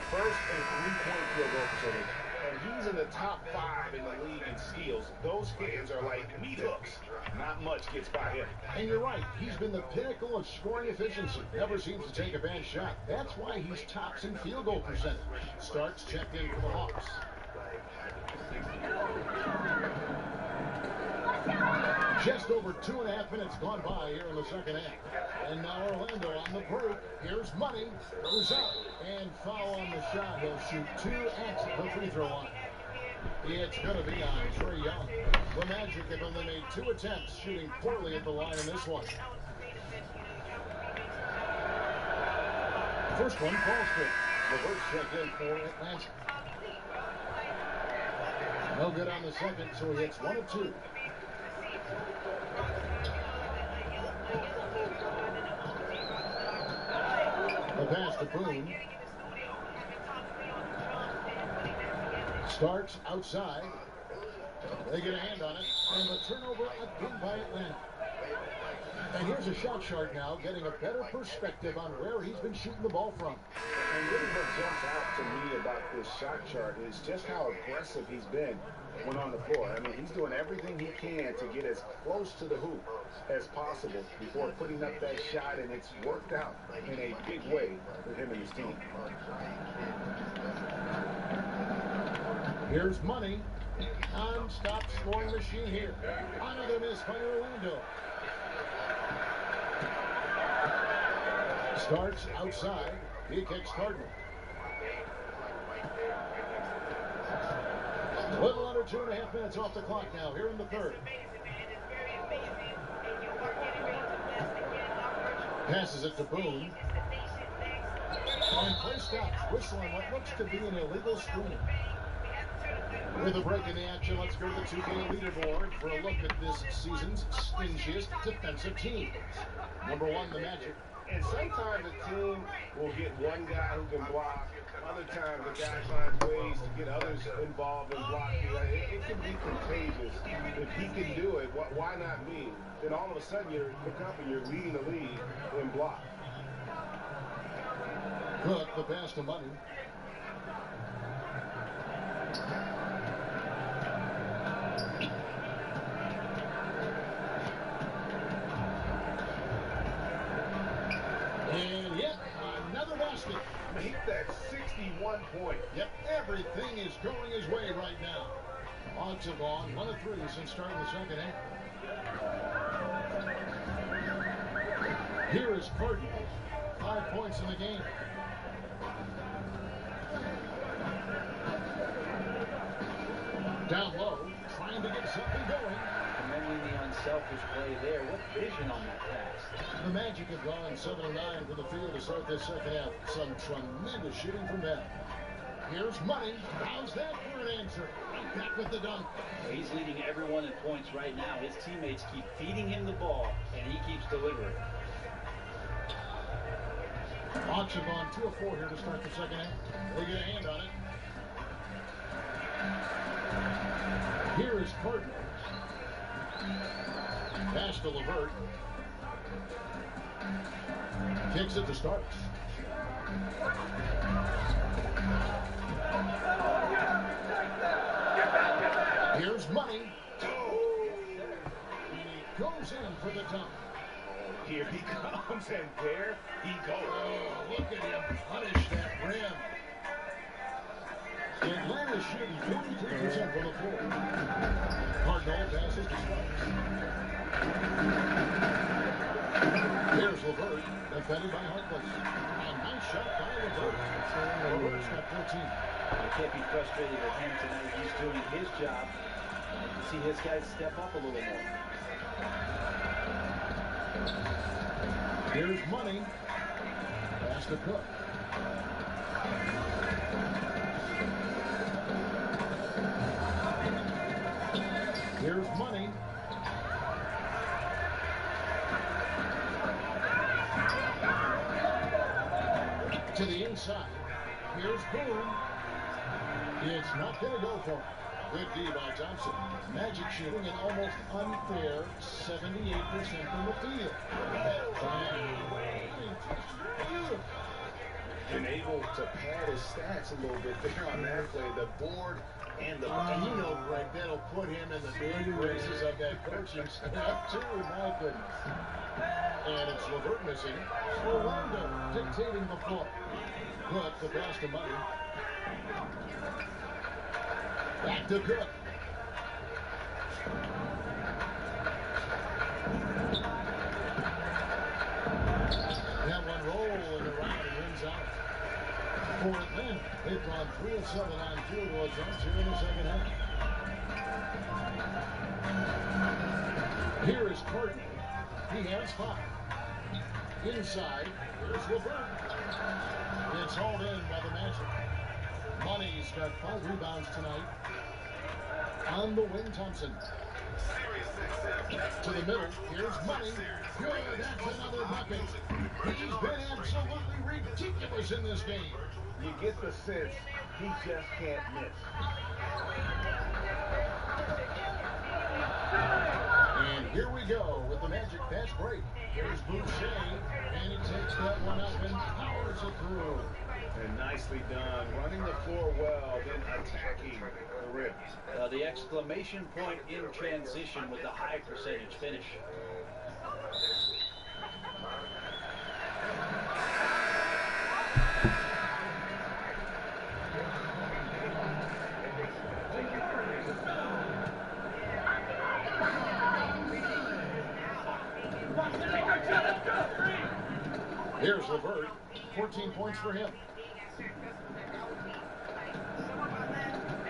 First and three-point field goal percentage. And he's in the top 5 in the league in steals. Those hands are like meat hooks. Not much gets by him. And you're right, he's been the pinnacle of scoring efficiency. Never seems to take a bad shot. That's why he's tops in field goal percentage. Starks checked in for the Hawks. Just over 2.5 minutes gone by here in the second half. And now Orlando on the break. Here's Money. Goes up. And foul on the shot. He'll shoot 2 at the free throw line. It's going to be on Trey Young. The Magic have only made 2 attempts, shooting poorly at the line in this one. First one falls straight. Reverse checked in for Atlanta. No good on the second, so he hits 1 of 2. The pass to Boone. Starks outside. They get a hand on it, and the turnover again by Atlanta. And here's a shot chart now, getting a better perspective on where he's been shooting the ball from. And really what jumps out to me about this shot chart is just how aggressive he's been when on the floor. I mean, he's doing everything he can to get as close to the hoop as possible before putting up that shot, and it's worked out in a big way for him and his team. Here's Money. Non-stop scoring machine here. Another miss by Orlando. Starts outside. He kicks Cardinal. A little under 2.5 minutes off the clock now, here in the third. Passes it to Boone. And play stops, whistling what looks to be an illegal screen. With a break in the action, let's go to the 2K leaderboard for a look at this season's stingiest defensive team. Number 1, the Magic. And sometimes a team will get one guy who can block. Other times a guy finds ways to get others involved in blocking. It can be contagious. If he can do it, why not me? Then all of a sudden you look up and you're leading the league in block. Good, the pass to Money. And yet, another basket. Make that 61 point. Yep, everything is going his way right now. Hawks have gone 1 of 3 since starting the second half. Here is Cardinal. 5 points in the game. Down low, trying to get something going. Commending the unselfish play there. What vision on that pass? The Magic have gone 7 of 9 from the field to start this second half. Some tremendous shooting from them. Here's Money. How's that for an answer? Right back with the dunk. He's leading everyone in points right now. His teammates keep feeding him the ball, and he keeps delivering. Hawks have gone 2 of 4 here to start the second half. They get a hand on it. Here is Cardinal. Pass to LeVert. Kicks it to Starks. Here's Money. And he goes in for the dunk. Here he comes, and there he goes. Oh, look at him punish that rim. Atlanta's shooting 53% from the floor. Cardinal passes to Starks. Here's LeVert, defended by Harkless. A nice shot by LeVert. LeVert's got 14. You can't be frustrated with him tonight. He's doing his job. You can see his guys step up a little more. Here's Money. Pass to Cook. Here's Money. To the inside. Here's Boone. It's not going to go for him. Good D by Thompson. Magic shooting an almost unfair 78% from the field. Beautiful. And able to pad his stats a little bit there on that play. The board and the You know, Greg, that'll put him in the good graces of that coaching staff, too, my goodness. And it's LeVert missing. Orlando dictating the floor. Cook, the pass to Money. Back to Cook. That one rolling around and rings out. For Atlanta, they've gone 3 of 7 on field goal attempts here in the second half. Here is Cardinal. He has 5. Inside, here's LeVert. It's hauled in by the Magic. Money's got 5 rebounds tonight. On the wing, Thompson. To the middle, here's Money. Good, that's another bucket. He's been absolutely ridiculous in this game. You get the sense he just can't miss. And here we go with the Magic fast break. Here's Boucher, and he takes that one up and powers it through. And nicely done. Running the floor well, then attacking the rim. The exclamation point in transition with the high percentage finish. Here's LeVert, 14 points for him.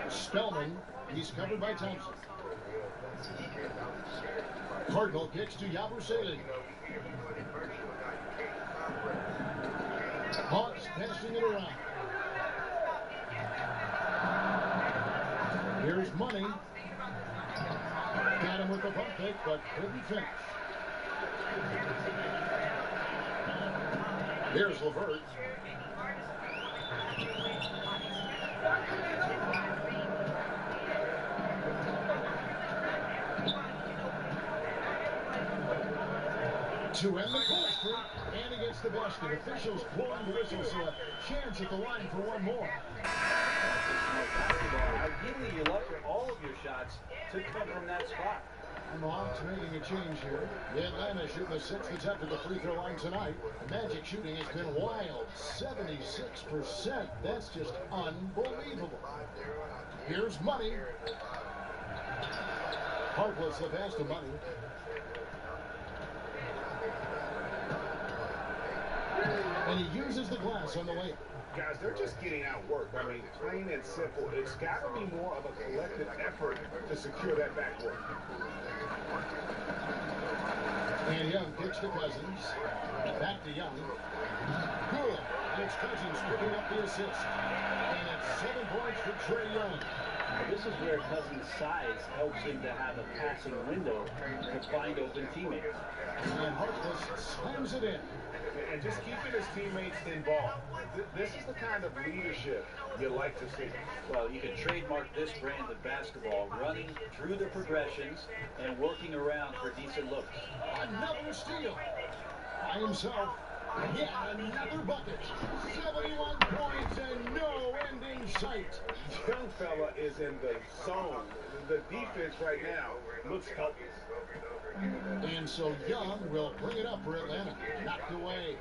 Spellman, he's covered by Thompson. Cardinal kicks to Yabusele. Hawks passing it around. Here's Money. Got him with the pump fake, but couldn't finish. Here's LeVert. To end the goal streak, and he gets the basket. Officials blowing the whistle, so a chance at the line for one more. Ideally, you look for all of your shots to come from that spot. And the Hawks making a change here. Atlanta shooting the 6th attempt at the free throw line tonight. Magic shooting has been wild. 76%. That's just unbelievable. Here's Money. Harkless the pass to Money. And he uses the glass on the layup. Guys, they're just getting outworked. I mean, plain and simple. It's got to be more of a collective effort to secure that backcourt. And Young kicks to Cousins. Back to Young. Good. And it's Cousins picking up the assist. And it's 7 points for Trae Young. This is where Cousins' size helps him to have a passing window to find open teammates. And Harkless slams it in. And just keeping his teammates involved. This is the kind of leadership you like to see. Well, you can trademark this brand of basketball, running through the progressions and working around for decent looks. Another steal. By himself. Yet another bucket. 71 points and no end in sight. Young fella is in the zone. The defense right now looks helpless. And so Young will bring it up for Atlanta. Knocked away.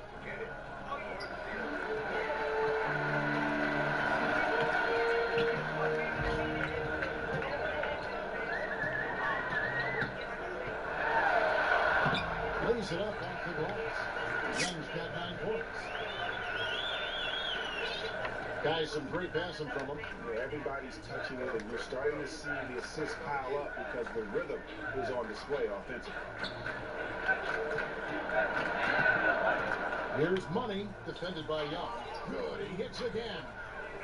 Lays it up off the glass. Young's got 9 points. Guys, some great passing from him. Yeah, everybody's touching it, and you're starting to see the assists pile up because the rhythm is on display offensively. Here's Money, defended by Young. Good, he hits again.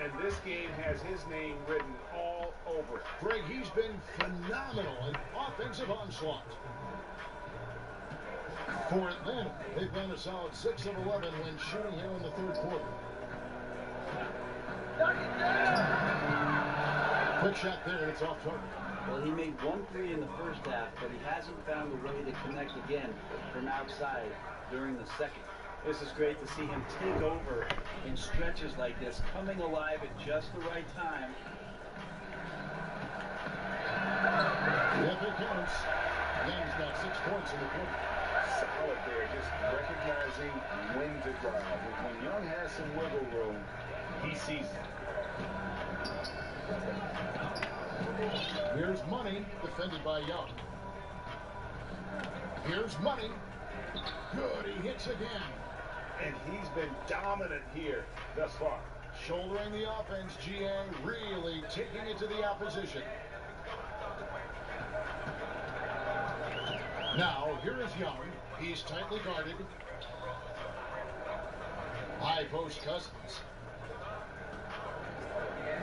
And this game has his name written all over it. Greg, he's been phenomenal in offensive onslaught. For Atlanta, they've gone a solid 6 of 11 when shooting here in the 3rd quarter. Quick shot there, and it's off target. Well, he made 1 3 in the first half, but he hasn't found a way to connect again from outside during the second. This is great to see him take over in stretches like this, coming alive at just the right time. If it counts, Young's got 6 points in the quarter. Solid there, just recognizing when to drive. When Young has some wiggle room, he sees it. Here's Money, defended by Young. Here's Money. Good, he hits again. And he's been dominant here thus far. Shouldering the offense, GA really taking it to the opposition. Now, here is Young. He's tightly guarded. High post Cousins.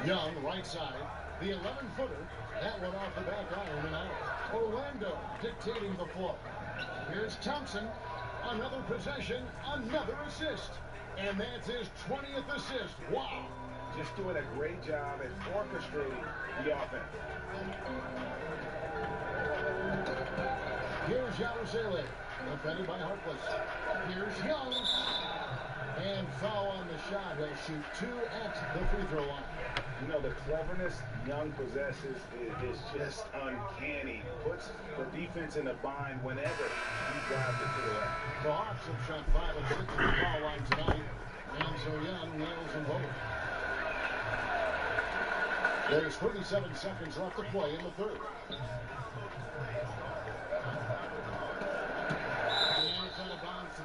Young, right side. The 11-footer. That one off the back iron and out. Orlando dictating the flow. Here's Thompson. Another possession, another assist. And that's his 20th assist. Wow. Just doing a great job at orchestrating the offense. Here's Yabusele, defended by Harkless. Here's Young. And foul on the shot. He'll shoot 2 at the free throw line. You know, the cleverness Young possesses is just uncanny. Puts the defense in a bind whenever he drives it to the rack. The Hawks have shot 5 of 6 at the foul line tonight. And so Young nails them both. There's 37 seconds left to play in the third.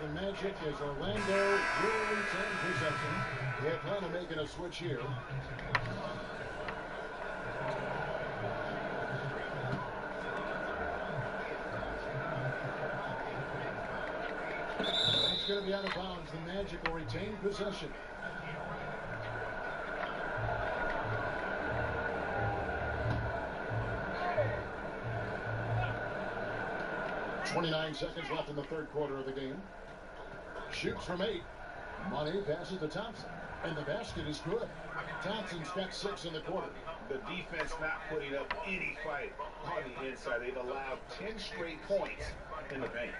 The Magic as Orlando will retain possession. They plan on making a switch here. It's going to be out of bounds. The Magic will retain possession. .29 seconds left in the third quarter of the game. Shoots from 8. Money passes to Thompson. And the basket is good. Thompson's got 6 in the quarter. The defense not putting up any fight on the inside. They've allowed 10 straight points in the paint.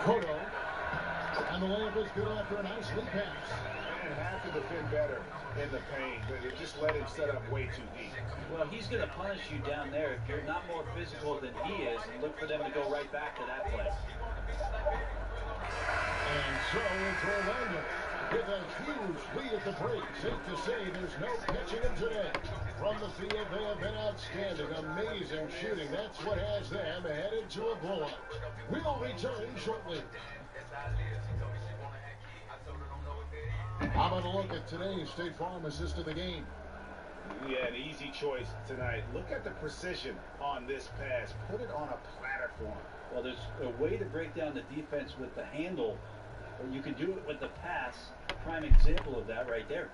Cotto. And the layup is good after a nice lead pass. And have to defend better in the paint, but it just let him set up way too deep. Well, he's going to punish you down there if you're not more physical than he is, and look for them to go right back to that play. And so it's Orlando with a huge lead at the break. Safe to say there's no catching them today. From the field, they have been outstanding. Amazing shooting. That's what has them headed to a blowout. We'll return shortly. How about a look at today's State Farm assist of the game? Yeah, an easy choice tonight. Look at the precision on this pass. Put it on a platter for him. Well, there's a way to break down the defense with the handle, or you can do it with the pass. Prime example of that right there.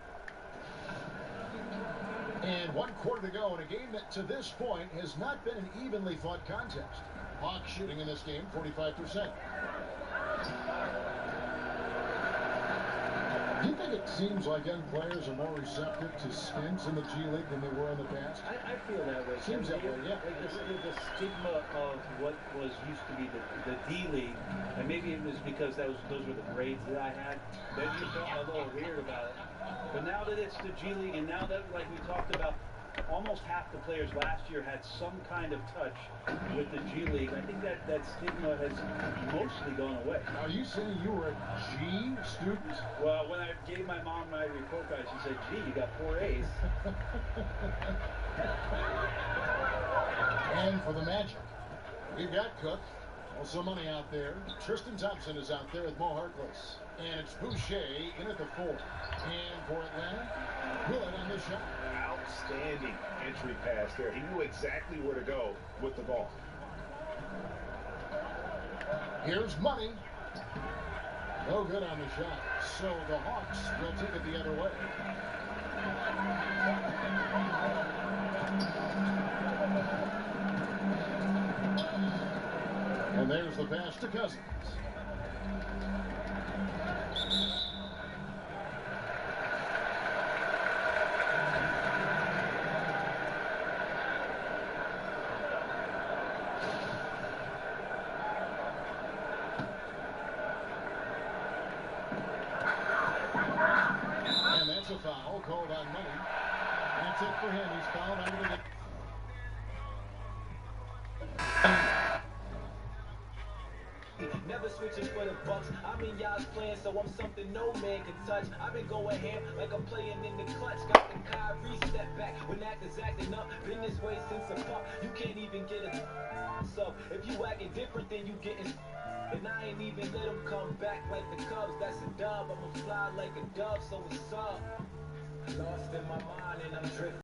And 1 quarter to go in a game that to this point has not been an evenly fought contest. Hawks shooting in this game 45%. Do you think it seems like young players are more receptive to stints in the G League than they were in the past? I feel that way. Seems that way, yeah. Like the stigma of what was used to be the D League, and maybe it was because those were the grades that I had, then you felt a little weird about it. But now that it's the G League, and now that, like we talked about, almost half the players last year had some kind of touch with the G League, I think that stigma has mostly gone away. Are you saying you were a G student? Well, when I gave my mom my report card, she said, gee, you got 4 A's. And for the Magic, we've got Cook. Also money out there. Tristan Thompson is out there with Mo Harkless. And it's Boucher in at the 4. And for Atlanta, Willett on the shot. Outstanding entry pass there. He knew exactly where to go with the ball. Here's Money. No good on the shot. So the Hawks will take it the other way. And there's the pass to Cousins. And that's a foul called on Money. That's it for him. He's fouled out of the game. Never switching for the Bucks. I'm in y'all's plan, so I'm something no man can touch. I've been going ham like I'm playing in the clutch. Got the Kyrie step back when actors acting up. Been this way since the fuck. You can't even get a sub. If you acting different, then you getting. And I ain't even let them come back like the Cubs. That's a dub. I'ma fly like a dove, so what's up? Lost in my mind and I'm drifting.